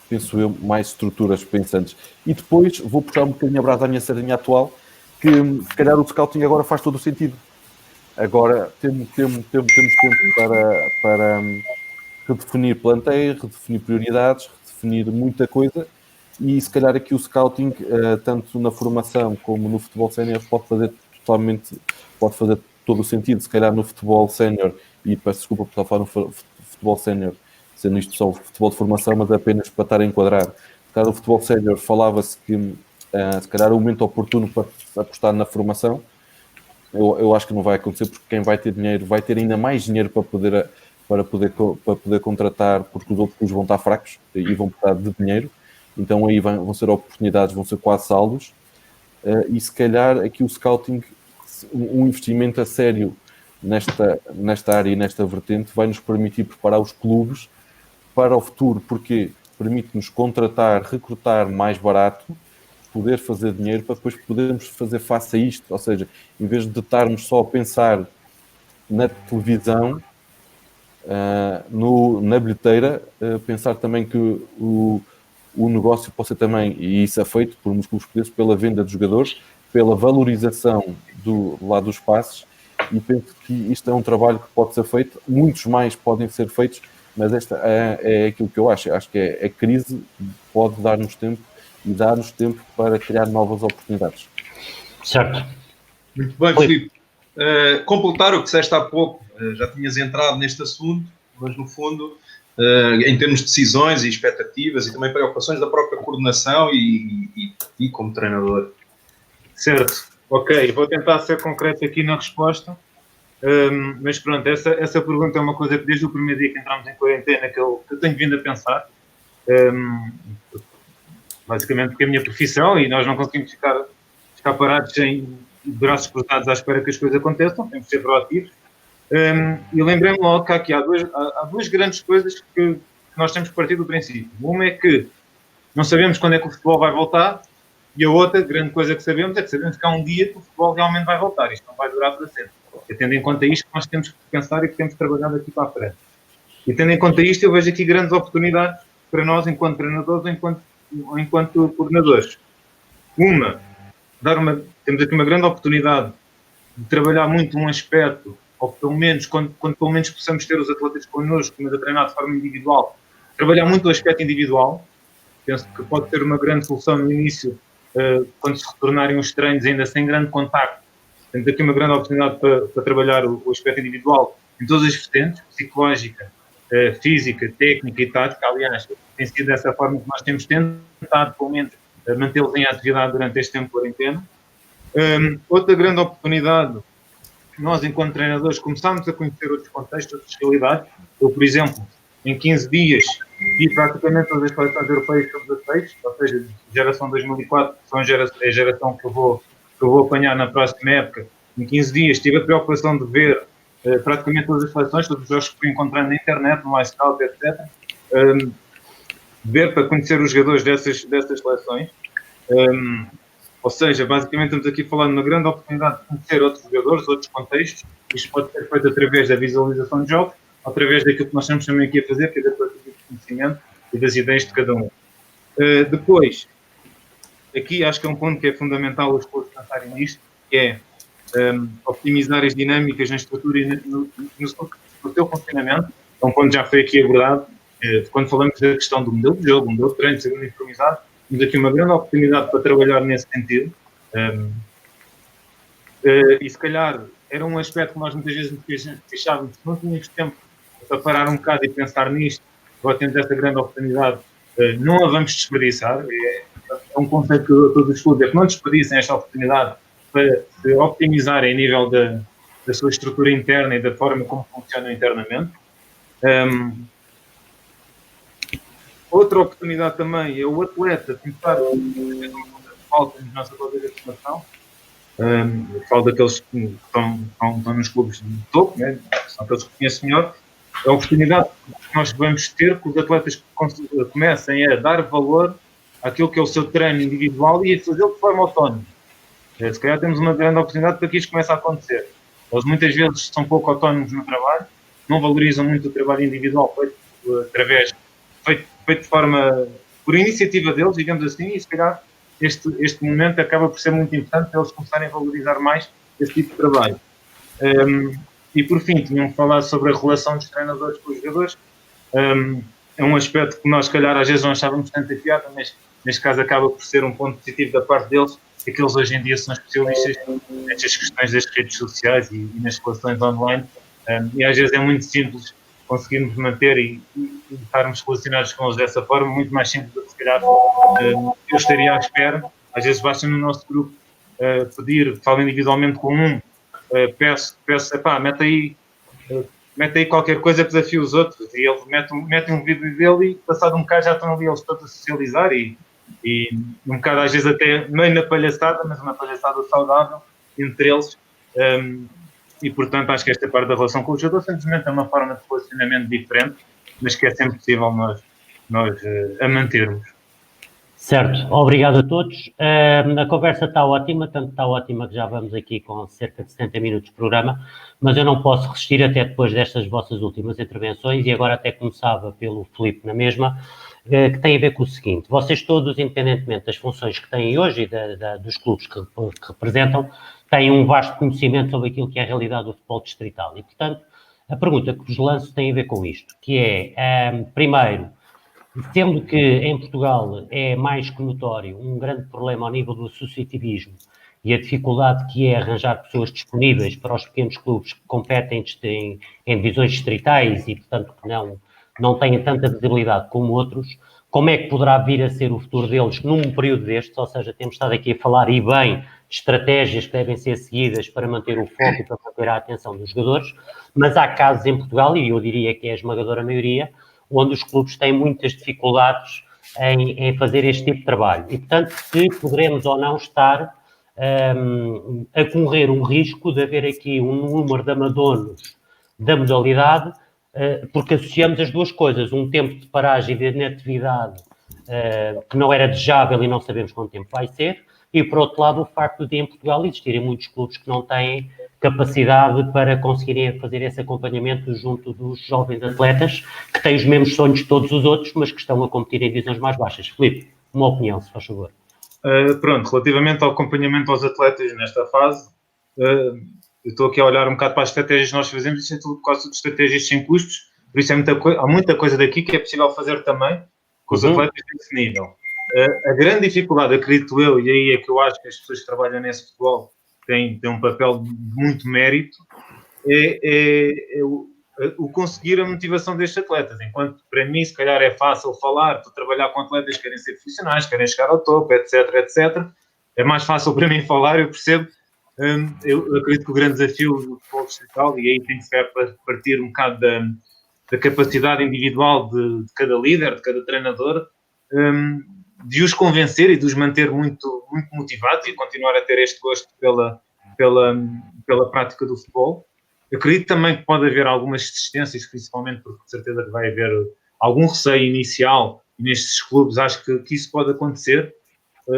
penso eu, mais estruturas pensantes. E depois vou puxar um bocadinho a brasa à minha sardinha atual, que se calhar o scouting agora faz todo o sentido. Agora temos tempo para redefinir plantéis, redefinir prioridades, redefinir muita coisa, e se calhar aqui o scouting, tanto na formação como no futebol sénior, pode fazer todo o sentido. Se calhar no futebol sénior, e peço desculpa por estar a falar no futebol sénior, sendo isto só o futebol de formação, mas apenas para estar a enquadrar. Se calhar no futebol sénior falava-se que se calhar o momento oportuno para apostar na formação. Eu acho que não vai acontecer, porque quem vai ter dinheiro vai ter ainda mais dinheiro para poder contratar, porque os outros vão estar fracos e vão precisar de dinheiro. Então aí vão ser oportunidades, vão ser quase saldos. E se calhar aqui o scouting, um investimento a sério nesta área e nesta vertente, vai nos permitir preparar os clubes para o futuro, porque permite-nos contratar, recrutar mais barato, poder fazer dinheiro para depois podermos fazer face a isto. Ou seja, em vez de estarmos só a pensar na televisão, na bilheteira, pensar também que o negócio pode ser também, e isso é feito por uns clubes portugueses, pela venda de jogadores, pela valorização do lado dos passes, e penso que isto é um trabalho que pode ser feito. Muitos mais podem ser feitos, mas esta é aquilo que eu acho. Acho que a crise pode dar-nos tempo e dar-nos tempo para criar novas oportunidades. Certo. Muito bem, Filipe. Completar o que disseste há pouco, já tinhas entrado neste assunto, mas no fundo, em termos de decisões e expectativas e também preocupações da própria coordenação e como treinador. Certo, ok, vou tentar ser concreto aqui na resposta, mas pronto, essa pergunta é uma coisa que desde o primeiro dia que entramos em quarentena que eu tenho vindo a pensar, basicamente porque é a minha profissão e nós não conseguimos ficar parados sem braços cruzados à espera que as coisas aconteçam, temos de ser proativos. E lembrei-me logo que aqui há duas grandes coisas que nós temos que partir do princípio. Uma é que não sabemos quando é que o futebol vai voltar, e a outra grande coisa que sabemos é que sabemos que há um dia que o futebol realmente vai voltar. Isto não vai durar para sempre. E tendo em conta isto, nós temos que pensar e que temos que trabalhar daqui para a frente. E tendo em conta isto, eu vejo aqui grandes oportunidades para nós, enquanto treinadores ou enquanto coordenadores. Temos aqui uma grande oportunidade de trabalhar muito um aspecto, ou pelo menos, quando pelo menos possamos ter os atletas connosco, mas a treinar de forma individual, trabalhar muito o aspecto individual. Penso que pode ser uma grande solução no início, quando se retornarem os treinos ainda sem grande contacto. Temos aqui uma grande oportunidade para trabalhar o aspecto individual em todas as vertentes, psicológica, física, técnica e tática. Aliás, tem sido dessa forma que nós temos tentado, pelo menos, mantê-los em atividade durante este tempo de quarentena. Outra grande oportunidade, nós, enquanto treinadores, começámos a conhecer outros contextos, outras realidades. Eu, por exemplo, em 15 dias, vi praticamente todas as seleções europeias sub-16, ou seja, geração 2004, que é a geração que eu vou apanhar na próxima época. Em 15 dias tive a preocupação de ver praticamente todas as seleções, todos os jogos que fui encontrando na internet, no iScout, etc. Ver para conhecer os jogadores dessas seleções. Ou seja, basicamente estamos aqui falando de uma grande oportunidade de conhecer outros jogadores, outros contextos. Isto pode ser feito através da visualização de jogos, através daquilo que nós estamos também aqui a fazer, que é da partilha de conhecimento e das ideias de cada um. Depois, aqui acho que é um ponto que é fundamental os clubes pensarem nisto, que é optimizar as dinâmicas na estrutura e no seu funcionamento. É um ponto que já foi aqui abordado. Quando falamos da questão do modelo de jogo, do modelo de treino, de ser uniformizado, temos aqui uma grande oportunidade para trabalhar nesse sentido. E se calhar era um aspecto que nós muitas vezes nos queixávamos, não tínhamos tempo para parar um bocado e pensar nisto. Agora temos esta grande oportunidade, não a vamos desperdiçar. É um conceito que eu dou a todos os clubes, é que não desperdicem esta oportunidade para se optimizarem a nível da sua estrutura interna e da forma como funcionam internamente. Outra oportunidade também é o atleta tentar falta nos nossos atletas de formação. Falo daqueles que estão nos clubes de topo, né? São aqueles que conhecem melhor. A oportunidade que nós vamos ter que os atletas comecem a dar valor àquilo que é o seu treino individual e a fazê-lo de forma autónoma. Se calhar temos uma grande oportunidade para que isto comece a acontecer. Eles muitas vezes são pouco autónomos no trabalho, não valorizam muito o trabalho individual feito de forma, por iniciativa deles, digamos assim, e se calhar este momento acaba por ser muito importante para eles começarem a valorizar mais esse tipo de trabalho. E por fim, tinham falado sobre a relação dos treinadores com os jogadores. É um aspecto que nós, se calhar, às vezes não achávamos tanta piada, mas neste caso acaba por ser um ponto positivo da parte deles, é que eles hoje em dia são especialistas nestas questões das redes sociais e nas relações online. E às vezes é muito simples conseguirmos manter e estarmos relacionados com eles dessa forma, muito mais simples do que, se calhar, eu estaria à espera. Às vezes basta no nosso grupo pedir, falo individualmente com um, peço mete aí qualquer coisa, desafia os outros, e ele mete um vídeo dele e passado um bocado já estão ali eles todos a socializar e um bocado às vezes até meio na palhaçada, mas uma palhaçada saudável entre eles. E portanto acho que esta parte da relação com o jogador simplesmente é uma forma de relacionamento diferente, mas que é sempre possível nós a mantermos. Certo, obrigado a todos. A conversa está ótima, tanto está ótima que já vamos aqui com cerca de 70 minutos de programa, mas eu não posso resistir até depois destas vossas últimas intervenções, e agora até começava pelo Filipe na mesma, que tem a ver com o seguinte: vocês todos, independentemente das funções que têm hoje e dos clubes que representam, têm um vasto conhecimento sobre aquilo que é a realidade do futebol distrital, e portanto a pergunta que vos lanço tem a ver com isto, que é, primeiro, sendo que em Portugal é mais que notório um grande problema ao nível do associativismo e a dificuldade que é arranjar pessoas disponíveis para os pequenos clubes que competem em divisões distritais e, portanto, que não têm tanta visibilidade como outros, como é que poderá vir a ser o futuro deles num período destes? Ou seja, temos estado aqui a falar e bem de estratégias que devem ser seguidas para manter o foco e para manter a atenção dos jogadores, mas há casos em Portugal, e eu diria que é a esmagadora maioria, onde os clubes têm muitas dificuldades em fazer este tipo de trabalho. E, portanto, se poderemos ou não estar a correr um risco de haver aqui um número de abandonos da modalidade, porque associamos as duas coisas, um tempo de paragem e de inatividade que não era desejável e não sabemos quanto tempo vai ser, e, por outro lado, o facto de em Portugal existirem muitos clubes que não têm capacidade para conseguirem fazer esse acompanhamento junto dos jovens atletas, que têm os mesmos sonhos de todos os outros, mas que estão a competir em divisões mais baixas. Filipe, uma opinião, se faz favor. Pronto, relativamente ao acompanhamento aos atletas nesta fase, eu estou aqui a olhar um bocado para as estratégias que nós fazemos, isto é tudo quase de estratégias sem custos, por isso há muita coisa daqui que é possível fazer também com os atletas desse nível. A grande dificuldade, acredito eu, e aí é que eu acho que as pessoas que trabalham nesse futebol têm um papel de muito mérito, é o conseguir a motivação destes atletas. Enquanto para mim, se calhar, é fácil falar, tu trabalhar com atletas que querem ser profissionais, querem chegar ao topo, etc, etc. É mais fácil para mim falar, eu percebo. Eu acredito que o grande desafio do futebol distrital, e aí tem que se partir um bocado da capacidade individual de cada líder, de cada treinador, de os convencer e de os manter muito, muito motivados e continuar a ter este gosto pela prática do futebol. Eu acredito também que pode haver algumas resistências, principalmente porque de certeza que vai haver algum receio inicial nestes clubes, acho que isso pode acontecer.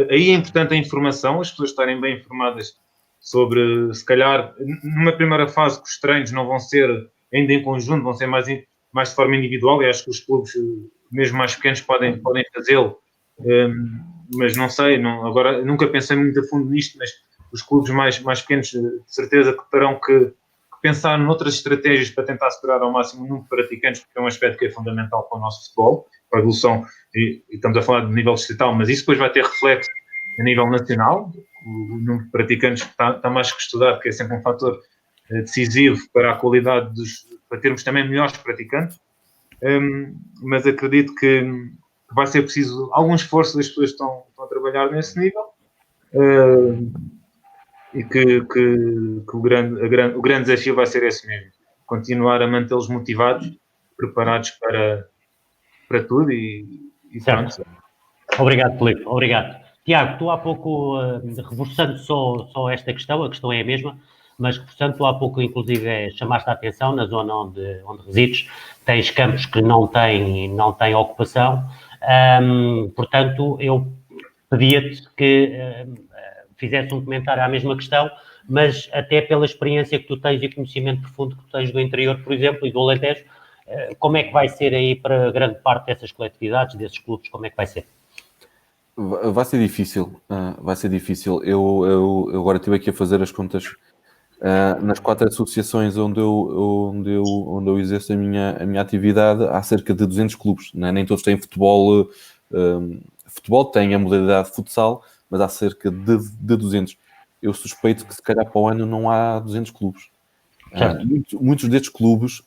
Aí é importante a informação, as pessoas estarem bem informadas sobre, se calhar, numa primeira fase que os treinos não vão ser ainda em conjunto, vão ser mais de forma individual, e acho que os clubes, mesmo mais pequenos, podem fazê-lo, mas não sei, agora nunca pensei muito a fundo nisto, mas os clubes mais pequenos, de certeza que terão que pensar noutras estratégias para tentar segurar ao máximo o número de praticantes, porque é um aspecto que é fundamental para o nosso futebol, para a evolução, e estamos a falar de nível distrital, mas isso depois vai ter reflexo a nível nacional. O número de praticantes está mais que estudado, que é sempre um fator decisivo para a qualidade para termos também melhores praticantes, mas acredito que vai ser preciso algum esforço das pessoas que estão a trabalhar nesse nível, e que o grande desafio vai ser esse mesmo, continuar a mantê-los motivados, preparados para tudo e pronto. Obrigado, Filipe, obrigado. Tiago, tu há pouco, reforçando só esta questão, a questão é a mesma, mas reforçando, tu há pouco, inclusive, chamaste a atenção na zona onde resides, tens campos que não têm ocupação, portanto, eu pedia-te que fizesse um comentário à mesma questão, mas até pela experiência que tu tens e conhecimento profundo que tu tens do interior, por exemplo, e do Alentejo, como é que vai ser aí para grande parte dessas coletividades, desses clubes, como é que vai ser? Vai ser difícil, vai ser difícil. Eu agora estive aqui a fazer as contas nas 4 associações onde eu exerço a minha atividade, há cerca de 200 clubes, né? Nem todos têm futebol. Futebol tem a modalidade futsal, mas há cerca de 200. Eu suspeito que se calhar para o ano não há 200 clubes. Muitos destes clubes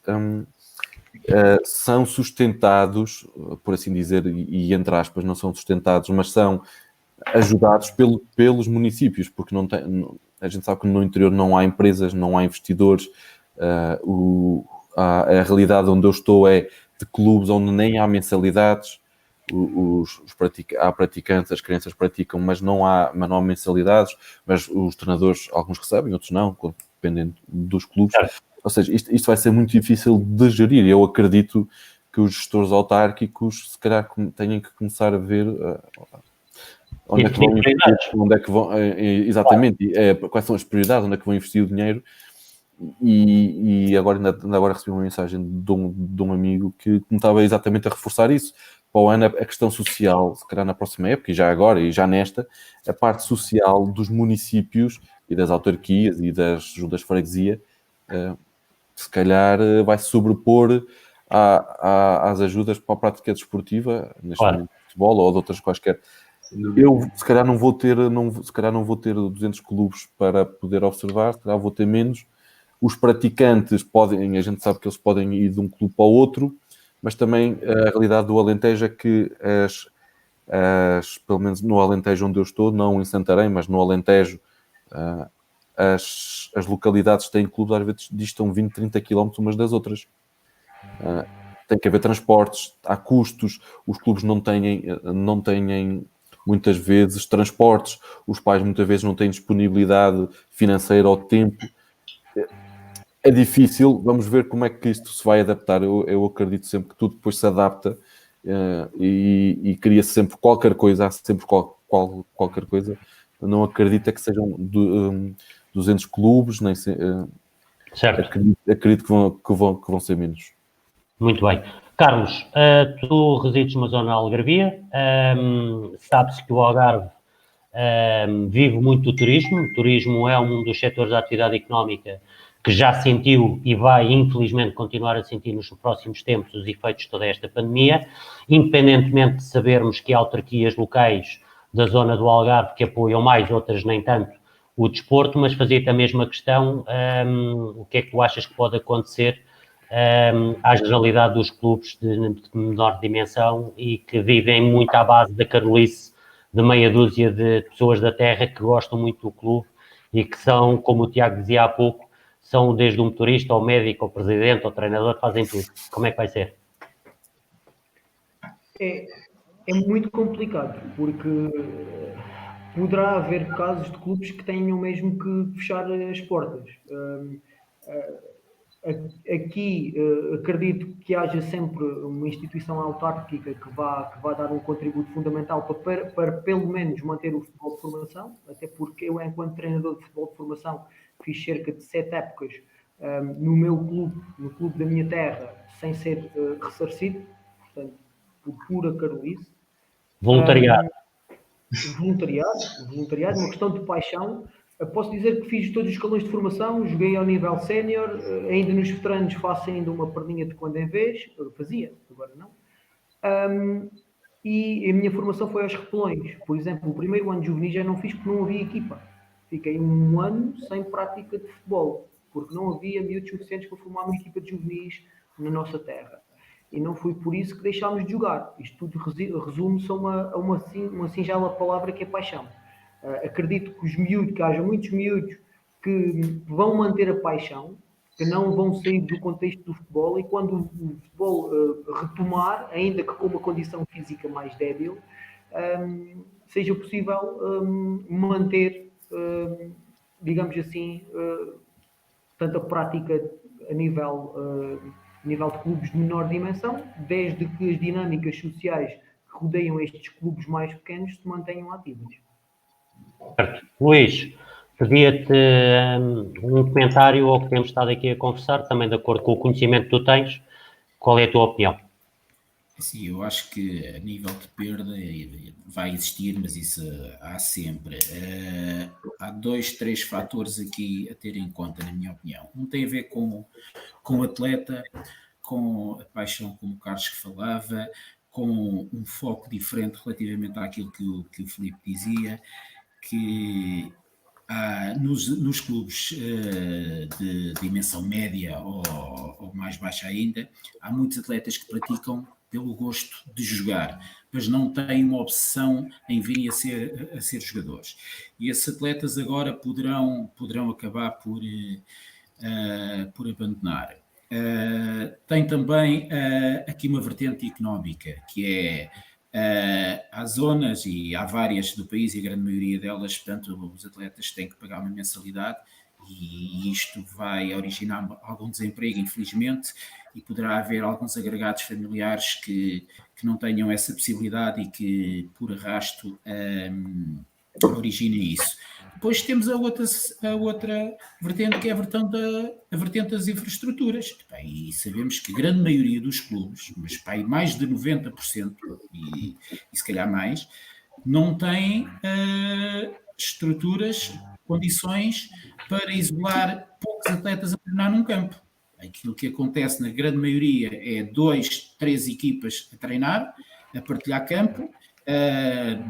são sustentados, por assim dizer, e entre aspas, não são sustentados, mas são ajudados pelos municípios, porque a gente sabe que no interior não há empresas, não há investidores. A realidade onde eu estou é de clubes onde nem há mensalidades. Há praticantes, as crianças praticam, mas não há mensalidades, mas os treinadores, alguns recebem, outros não, dependendo dos clubes. Ou seja, isto vai ser muito difícil de gerir. Eu acredito que os gestores autárquicos, se calhar, tenham que começar a ver onde é que vão investir, exatamente, quais são as prioridades, onde é que vão investir o dinheiro. E agora ainda agora recebi uma mensagem de um amigo que me estava exatamente a reforçar isso. Para o ano, a questão social, se calhar na próxima época, e já agora, e já nesta, a parte social dos municípios e das autarquias e das juntas de freguesia, se calhar vai se sobrepor às ajudas para a prática desportiva, neste momento de futebol ou de outras quaisquer. Eu, se calhar, não vou ter 200 clubes para poder observar, se calhar vou ter menos. Os praticantes podem, a gente sabe que eles podem ir de um clube para o outro, mas também a realidade do Alentejo é que pelo menos no Alentejo onde eu estou, não em Santarém, mas no Alentejo, as localidades têm clubes, às vezes distam 20, 30 km umas das outras. Tem que haver transportes, há custos, os clubes não têm muitas vezes transportes, os pais muitas vezes não têm disponibilidade financeira ou tempo. É difícil, vamos ver como é que isto se vai adaptar. Eu acredito sempre que tudo depois se adapta e cria-se sempre qualquer coisa, há sempre qualquer coisa. Eu não acredito que sejam 200 clubes, nem certo. Acredito que vão ser menos. Muito bem. Carlos, tu resides numa zona algarvia, sabe-se que o Algarve vive muito do turismo. O turismo é um dos setores da atividade económica que já sentiu e vai, infelizmente, continuar a sentir nos próximos tempos os efeitos de toda esta pandemia, independentemente de sabermos que há autarquias locais da zona do Algarve que apoiam mais, outras nem tanto, o desporto, mas fazia-te a mesma questão, o que é que tu achas que pode acontecer à generalidade dos clubes de menor dimensão e que vivem muito à base da carolice de meia dúzia de pessoas da terra que gostam muito do clube e que são, como o Tiago dizia há pouco, são desde o motorista, ao médico, ao presidente, ao treinador, fazem tudo. Como é que vai ser? É muito complicado, porque poderá haver casos de clubes que tenham mesmo que fechar as portas. Aqui acredito que haja sempre uma instituição autárquica que vá dar um contributo fundamental para pelo menos manter o futebol de formação, até porque eu, enquanto treinador de futebol de formação, fiz cerca de 7 épocas no meu clube, no clube da minha terra, sem ser ressarcido, portanto, por pura carolice. Voluntariado. Voluntariado, uma questão de paixão. Posso dizer que fiz todos os escalões de formação, joguei ao nível sénior, ainda nos veteranos faço ainda uma perninha de quando em vez, fazia, agora não. E a minha formação foi aos repelões. Por exemplo, o primeiro ano de juvenis já não fiz porque não havia equipa. Fiquei um ano sem prática de futebol, porque não havia miúdos suficientes para formar uma equipa de juvenis na nossa terra. E não foi por isso que deixámos de jogar. Isto tudo resume-se a uma singela palavra que é paixão. Acredito que haja muitos miúdos que vão manter a paixão, que não vão sair do contexto do futebol, e quando o futebol retomar, ainda que com uma condição física mais débil, seja possível manter, digamos assim, tanto a prática a nível de clubes de menor dimensão, desde que as dinâmicas sociais que rodeiam estes clubes mais pequenos se mantenham ativas. Certo. Luís, pedia-te um comentário ao que temos estado aqui a conversar, também de acordo com o conhecimento que tu tens. Qual é a tua opinião? Sim, eu acho que a nível de perda vai existir, mas isso há sempre. Há 2, 3 fatores aqui a ter em conta, na minha opinião. Um tem a ver com o atleta, com a paixão, como o Carlos falava, com um foco diferente relativamente àquilo que o Filipe dizia, que nos clubes de dimensão média ou mais baixa ainda, há muitos atletas que praticam pelo gosto de jogar, mas não têm uma obsessão em virem a ser jogadores. E esses atletas agora poderão acabar por abandonar. Tem também aqui uma vertente económica, que é há zonas e há várias do país, e a grande maioria delas, portanto, os atletas têm que pagar uma mensalidade, e isto vai originar algum desemprego, infelizmente, e poderá haver alguns agregados familiares que não tenham essa possibilidade e que, por arrasto, originem isso. Depois temos a outra vertente, que é a vertente das infraestruturas. E sabemos que a grande maioria dos clubes, mas mais de 90%, e se calhar mais, não têm estruturas, condições para isolar poucos atletas a treinar num campo. Aquilo que acontece na grande maioria é 2, 3 equipas a treinar, a partilhar campo,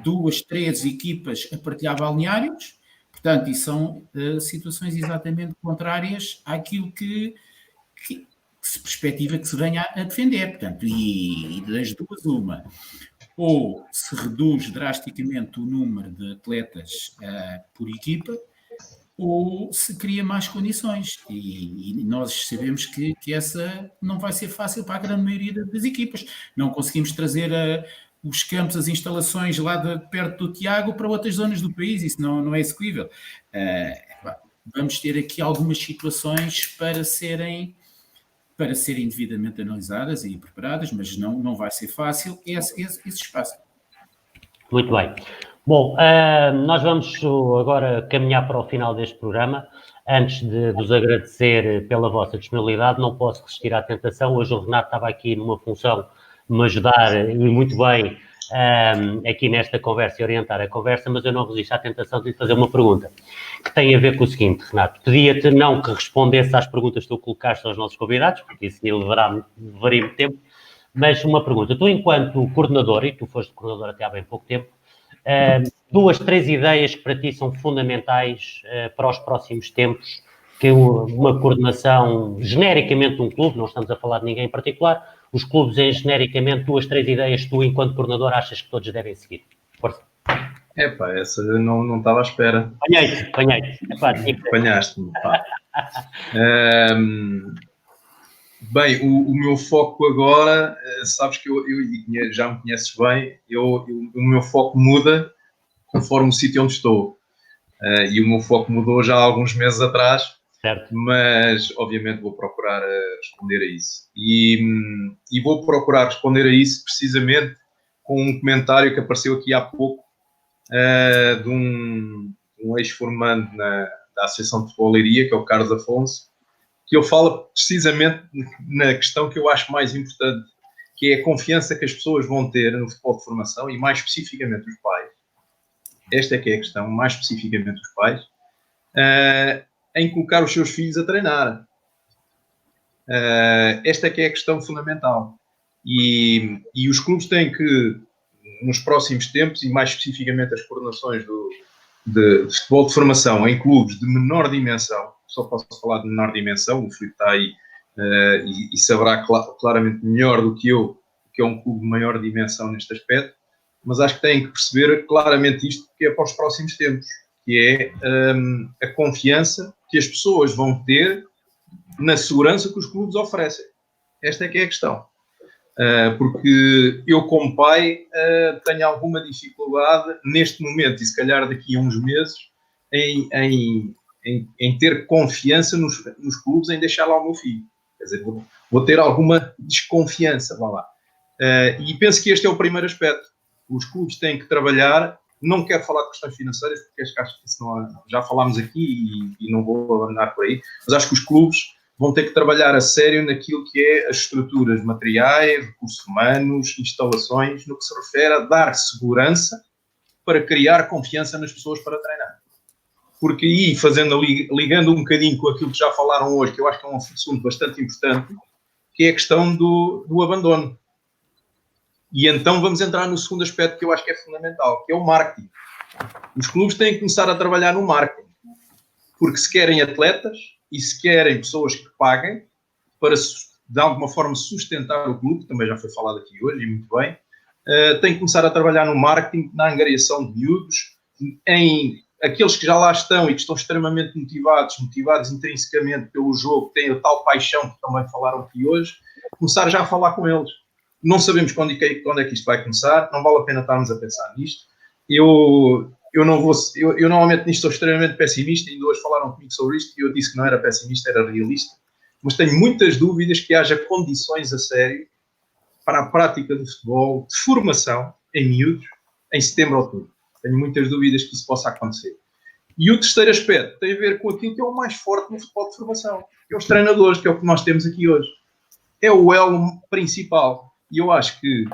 2, 3 equipas a partilhar balneários. Portanto, e são situações exatamente contrárias àquilo que se perspectiva que se venha a defender. Portanto, e das duas, uma, ou se reduz drasticamente o número de atletas por equipa, ou se cria mais condições. E nós sabemos que essa não vai ser fácil para a grande maioria das equipas. Não conseguimos trazer os campos, as instalações lá de perto do Tiago para outras zonas do país, isso não é execuível. Vamos ter aqui algumas situações para serem devidamente analisadas e preparadas, mas não vai ser fácil esse espaço. Muito bem. Bom, nós vamos agora caminhar para o final deste programa. Antes de vos agradecer pela vossa disponibilidade, não posso resistir à tentação. Hoje o Renato estava aqui numa função de me ajudar, e muito bem, aqui nesta conversa e orientar a conversa, mas eu não resisto à tentação de lhe fazer uma pergunta, que tem a ver com o seguinte, Renato. Pedia-te não que respondesse às perguntas que tu colocaste aos nossos convidados, porque isso levaria muito tempo, mas uma pergunta. Tu, enquanto coordenador, e tu foste coordenador até há bem pouco tempo, 2, 3 ideias que para ti são fundamentais para os próximos tempos, que uma coordenação genericamente de um clube, não estamos a falar de ninguém em particular, os clubes genericamente, 2, 3 ideias que tu, enquanto coordenador, achas que todos devem seguir. Força. Essa não estava à espera. Apanhei-te. Apanhaste-me. Bem, o meu foco agora, sabes que já me conheces bem, o meu foco muda conforme o sítio onde estou. E o meu foco mudou já há alguns meses atrás, certo. Mas obviamente vou procurar responder a isso. E vou procurar responder a isso precisamente com um comentário que apareceu aqui há pouco de um ex-formando da Associação de Futebol Leiria, que é o Carlos Afonso, que ele fala precisamente na questão que eu acho mais importante, que é a confiança que as pessoas vão ter no futebol de formação e mais especificamente os pais. Esta é que é a questão, mais especificamente os pais, em colocar os seus filhos a treinar. Esta é que é a questão fundamental. E os clubes têm que, nos próximos tempos, e mais especificamente as coordenações de futebol de formação em clubes de menor dimensão, só posso falar de menor dimensão, o Filipe está aí e saberá claramente melhor do que eu, que é um clube de maior dimensão neste aspecto, mas acho que têm que perceber claramente isto, que é para os próximos tempos, que é a confiança que as pessoas vão ter na segurança que os clubes oferecem. Esta é que é a questão. Porque eu, como pai, tenho alguma dificuldade neste momento, e se calhar daqui a uns meses, em ter confiança nos clubes, em deixar lá o meu filho. Quer dizer, vou ter alguma desconfiança, vá lá. E penso que este é o primeiro aspecto. Os clubes têm que trabalhar. Não quero falar de questões financeiras, porque acho que isso já falámos aqui e não vou abandonar por aí, mas acho que os clubes vão ter que trabalhar a sério naquilo que é as estruturas materiais, recursos humanos, instalações, no que se refere a dar segurança para criar confiança nas pessoas para treinar. Porque aí, ligando um bocadinho com aquilo que já falaram hoje, que eu acho que é um assunto bastante importante, que é a questão do abandono. E então vamos entrar no segundo aspecto que eu acho que é fundamental, que é o marketing. Os clubes têm que começar a trabalhar no marketing, porque se querem atletas e se querem pessoas que paguem para, de alguma forma, sustentar o clube, também já foi falado aqui hoje, e muito bem, têm que começar a trabalhar no marketing, na angariação de miúdos, em aqueles que já lá estão e que estão extremamente motivados intrinsecamente pelo jogo, têm a tal paixão que também falaram aqui hoje, começar já a falar com eles. Não sabemos quando é que isto vai começar, não vale a pena estarmos a pensar nisto. Eu normalmente nisto sou extremamente pessimista, ainda hoje falaram comigo sobre isto e eu disse que não era pessimista, era realista, mas tenho muitas dúvidas que haja condições a sério para a prática do futebol, de formação em miúdos, em setembro ou outubro. Tenho muitas dúvidas que isso possa acontecer. E o terceiro aspecto tem a ver com aquilo que é o mais forte no futebol de formação, que é os treinadores, que é o que nós temos aqui hoje. É o elo principal. E eu acho que,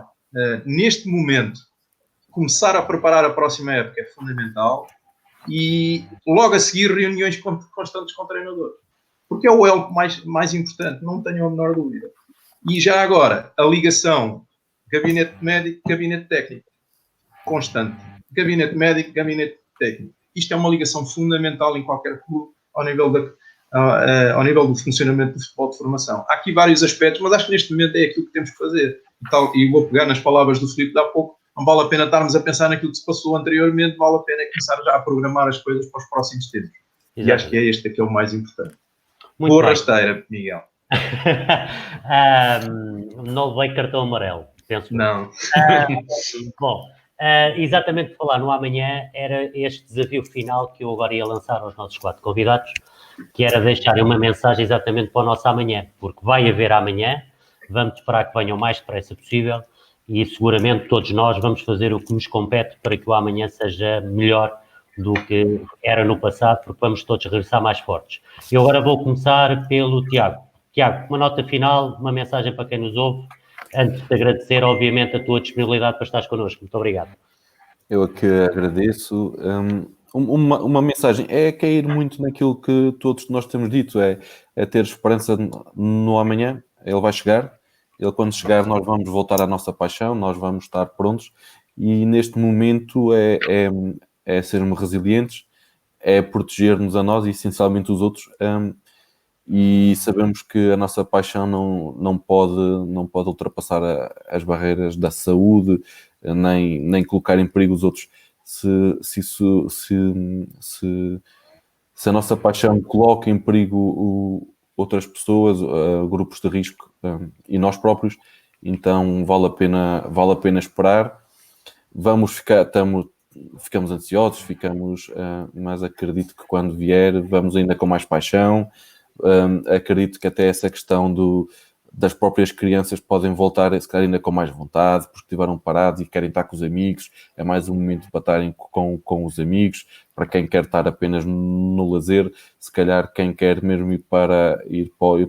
neste momento, começar a preparar a próxima época é fundamental e logo a seguir reuniões constantes com o treinador. Porque é o elo mais importante, não tenho a menor dúvida. E já agora, a ligação gabinete médico, gabinete técnico, constante. Gabinete médico, gabinete técnico. Isto é uma ligação fundamental em qualquer clube ao nível do funcionamento do futebol de formação. Há aqui vários aspectos, mas acho que neste momento é aquilo que temos que fazer. E vou pegar nas palavras do Filipe de há pouco, não vale a pena estarmos a pensar naquilo que se passou anteriormente, vale a pena começar já a programar as coisas para os próximos tempos. Exato. E acho que é este que é o mais importante. Muito boa bem. Rasteira, Miguel. Não veio cartão amarelo, penso. Não. Bom, exatamente por falar no amanhã, era este desafio final que eu agora ia lançar aos nossos 4 convidados, que era deixarem uma mensagem exatamente para o nosso amanhã, porque vai haver amanhã, vamos esperar que venham o mais depressa possível e seguramente todos nós vamos fazer o que nos compete para que o amanhã seja melhor do que era no passado, porque vamos todos regressar mais fortes. Eu agora vou começar pelo Tiago. Tiago, uma nota final, uma mensagem para quem nos ouve, antes de agradecer, obviamente, a tua disponibilidade para estares connosco. Muito obrigado. Eu que agradeço. Uma mensagem é cair muito naquilo que todos nós temos dito, é ter esperança no amanhã. Ele vai chegar, ele quando chegar nós vamos voltar à nossa paixão, nós vamos estar prontos e neste momento é sermos resilientes, é proteger-nos a nós e essencialmente os outros, e sabemos que a nossa paixão não pode ultrapassar as barreiras da saúde, nem colocar em perigo os outros. Se a nossa paixão coloca em perigo outras pessoas, grupos de risco e nós próprios, então vale a pena esperar. Ficamos ansiosos, mas acredito que quando vier vamos ainda com mais paixão. Acredito que até essa questão das próprias crianças podem voltar, se calhar ainda com mais vontade, porque estiveram parados e querem estar com os amigos. É mais um momento para estarem com os amigos. Para quem quer estar apenas no lazer, se calhar quem quer mesmo ir para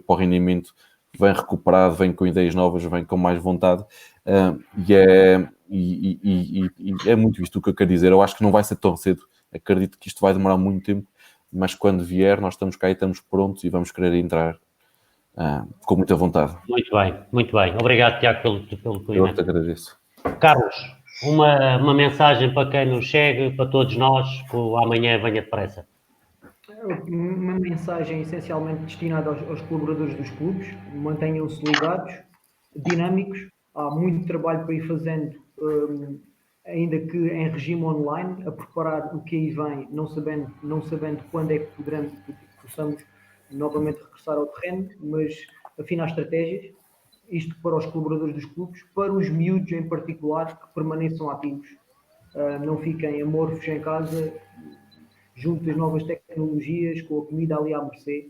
o rendimento vem recuperado, vem com ideias novas, vem com mais vontade. E é muito isto o que eu quero dizer. Eu acho que não vai ser tão cedo. Acredito que isto vai demorar muito tempo, mas quando vier nós estamos cá e estamos prontos e vamos querer entrar com muita vontade. Muito bem, muito bem. Obrigado, Tiago, pelo depoimento. Eu te agradeço. Carlos, uma mensagem para quem nos segue, para todos nós, que o amanhã venha depressa. Uma mensagem essencialmente destinada aos colaboradores dos clubes: mantenham-se ligados, dinâmicos, há muito trabalho para ir fazendo, ainda que em regime online, a preparar o que aí vem, não sabendo quando é que possamos novamente regressar ao terreno, mas afinar estratégias, isto para os colaboradores dos clubes, para os miúdos em particular, que permaneçam ativos, não fiquem amorfos em casa, junto das novas tecnologias, com a comida ali à mercê,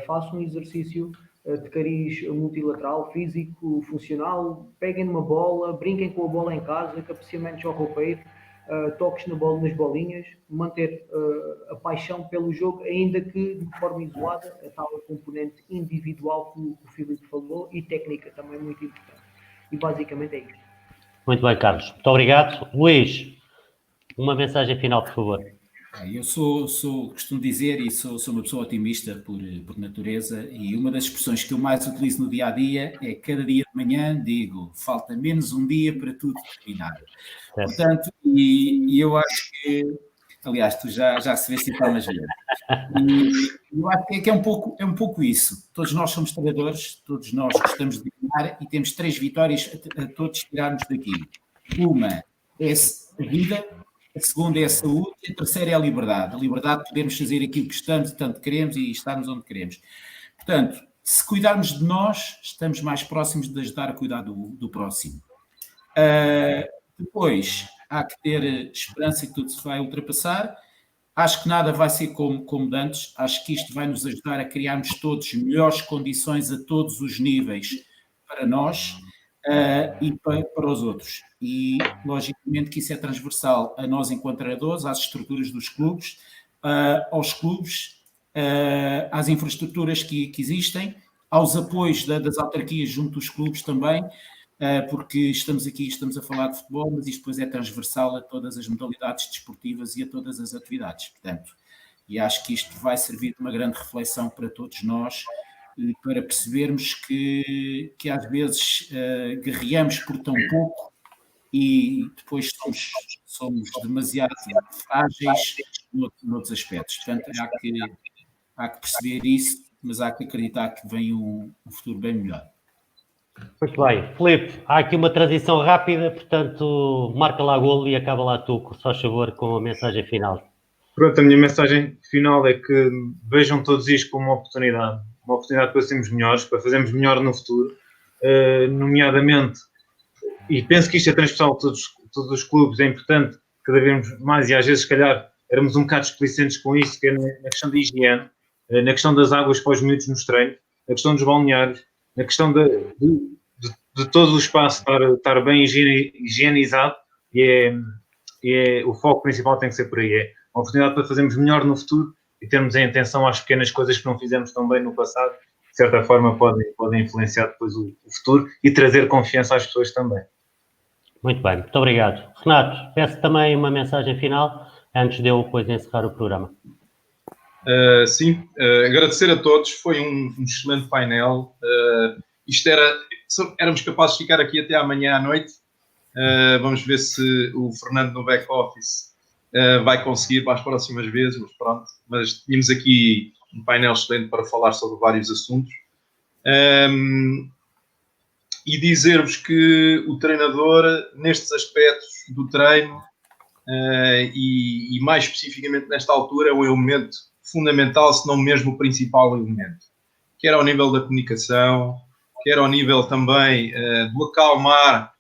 façam um exercício de cariz multilateral, físico, funcional, peguem numa bola, brinquem com a bola em casa, cabeceamentos ao roupeiro, toques nas bolinhas, manter a paixão pelo jogo, ainda que de forma isolada, a tal componente individual que o Filipe falou e técnica também muito importante. E basicamente é isto. Muito bem, Carlos. Muito obrigado. Luís, uma mensagem final, por favor. Eu costumo dizer, e sou uma pessoa otimista por natureza, e uma das expressões que eu mais utilizo no dia-a-dia é cada dia de manhã digo, falta menos um dia para tudo terminar. Portanto, e eu acho que, aliás, tu já se vê citar nas vezes. E eu acho que é um pouco isso. Todos nós somos trabalhadores, todos nós gostamos de ganhar e temos 3 vitórias a todos tirarmos daqui. Uma é a vida, a segunda é a saúde e a terceira é a liberdade. A liberdade de podermos fazer aquilo que estamos e tanto queremos e estarmos onde queremos. Portanto, se cuidarmos de nós, estamos mais próximos de ajudar a cuidar do próximo. Depois, há que ter esperança que tudo se vai ultrapassar. Acho que nada vai ser como de antes. Acho que isto vai nos ajudar a criarmos todos melhores condições a todos os níveis para nós e para os outros. E, logicamente, que isso é transversal a nós enquanto treinadores, às estruturas dos clubes, aos clubes, às infraestruturas que existem, aos apoios das autarquias junto dos clubes também, porque estamos a falar de futebol, mas isto depois é transversal a todas as modalidades desportivas e a todas as atividades. Portanto, e acho que isto vai servir de uma grande reflexão para todos nós, para percebermos que às vezes guerreamos por tão pouco e depois somos demasiado frágeis noutros aspectos. Portanto, há que perceber isso, mas há que acreditar que vem um futuro bem melhor. Muito bem. Filipe, há aqui uma transição rápida, portanto, marca lá golo e acaba lá tu, por favor, com a mensagem final. Pronto, a minha mensagem final é que vejam todos isto como uma oportunidade para sermos melhores, para fazermos melhor no futuro, nomeadamente, e penso que isto é transversal a todos os clubes, é importante cada vez mais, e às vezes, se calhar, éramos um bocado explicentes com isso, que é na questão da higiene, na questão das águas para os miúdos nos treinos, na questão dos balneários, na questão de todo o espaço estar bem higienizado, e o foco principal tem que ser por aí. É uma oportunidade para fazermos melhor no futuro e termos em atenção às pequenas coisas que não fizemos tão bem no passado, de certa forma podem influenciar depois o futuro e trazer confiança às pessoas também. Muito bem, muito obrigado. Renato, peço também uma mensagem final, antes de eu depois encerrar o programa. Sim, agradecer a todos, foi um excelente painel. Éramos capazes de ficar aqui até amanhã à noite. Vamos ver se o Fernando no back-office vai conseguir para as próximas vezes, mas pronto. Mas tínhamos aqui um painel excelente para falar sobre vários assuntos. E dizer-vos que o treinador, nestes aspectos do treino, e mais especificamente nesta altura, é um elemento fundamental, se não mesmo o principal elemento. Quer ao nível da comunicação, quer ao nível também do acalmar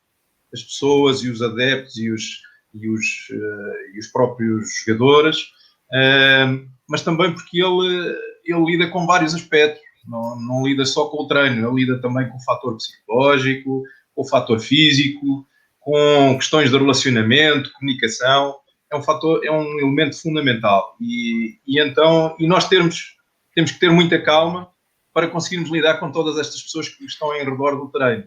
as pessoas e os adeptos e os próprios jogadores, mas também porque ele lida com vários aspectos, não lida só com o treino, ele lida também com o fator psicológico, com o fator físico, com questões de relacionamento, comunicação. É um elemento fundamental e nós temos que ter muita calma para conseguirmos lidar com todas estas pessoas que estão em redor do treino.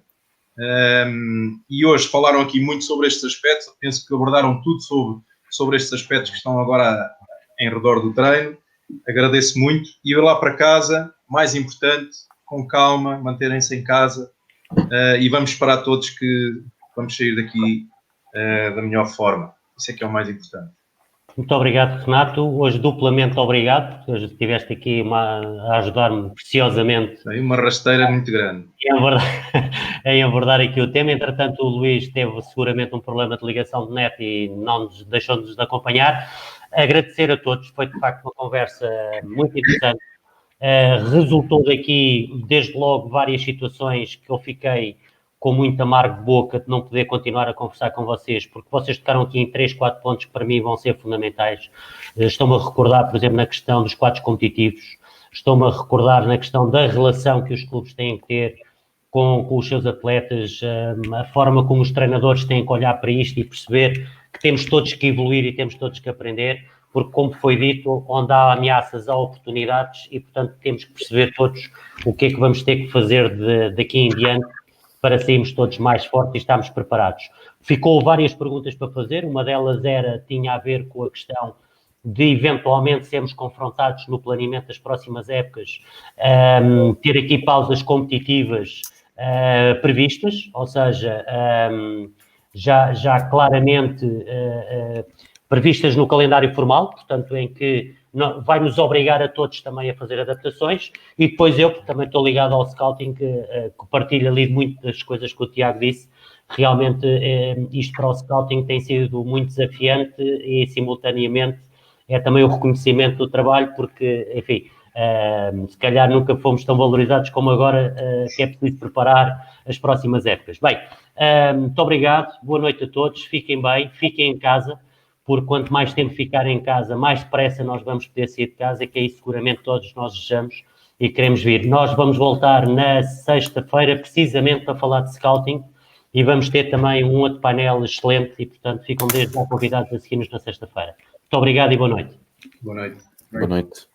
E hoje falaram aqui muito sobre estes aspectos, penso que abordaram tudo sobre estes aspectos que estão agora em redor do treino. Agradeço muito e ir lá para casa, mais importante, com calma, manterem-se em casa e vamos esperar todos que vamos sair daqui da melhor forma. Isso é que é o mais importante. Muito obrigado, Renato. Hoje duplamente obrigado, porque hoje estiveste aqui a ajudar-me preciosamente. Tem uma rasteira muito grande. Em abordar aqui o tema. Entretanto, o Luís teve seguramente um problema de ligação de net e não deixou-nos de acompanhar. Agradecer a todos, foi de facto uma conversa muito interessante. Resultou daqui, desde logo, várias situações que eu fiquei com muito amargo de boca de não poder continuar a conversar com vocês, porque vocês tocaram aqui em 3, 4 pontos que para mim vão ser fundamentais. Estou-me a recordar, por exemplo, na questão dos quadros competitivos, estou-me a recordar na questão da relação que os clubes têm que ter com os seus atletas, a forma como os treinadores têm que olhar para isto e perceber que temos todos que evoluir e temos todos que aprender, porque, como foi dito, onde há ameaças, há oportunidades e, portanto, temos que perceber todos o que é que vamos ter que fazer daqui em diante para sairmos todos mais fortes e estarmos preparados. Ficou várias perguntas para fazer, uma delas tinha a ver com a questão de, eventualmente, sermos confrontados no planeamento das próximas épocas, ter aqui pausas competitivas previstas, ou seja, já claramente previstas no calendário formal, portanto, em que vai nos obrigar a todos também a fazer adaptações, e depois eu, que também estou ligado ao scouting, que partilho ali muito das coisas que o Tiago disse, realmente isto para o scouting tem sido muito desafiante e, simultaneamente, é também o reconhecimento do trabalho, porque, enfim, se calhar nunca fomos tão valorizados como agora, que é preciso preparar as próximas épocas. Bem, muito obrigado, boa noite a todos, fiquem bem, fiquem em casa, porque quanto mais tempo ficar em casa, mais depressa nós vamos poder sair de casa, que é isso seguramente todos nós desejamos e queremos vir. Nós vamos voltar na sexta-feira, precisamente para falar de scouting, e vamos ter também um outro painel excelente e, portanto, ficam desde já convidados a seguir-nos na sexta-feira. Muito obrigado e boa noite. Boa noite. Boa noite.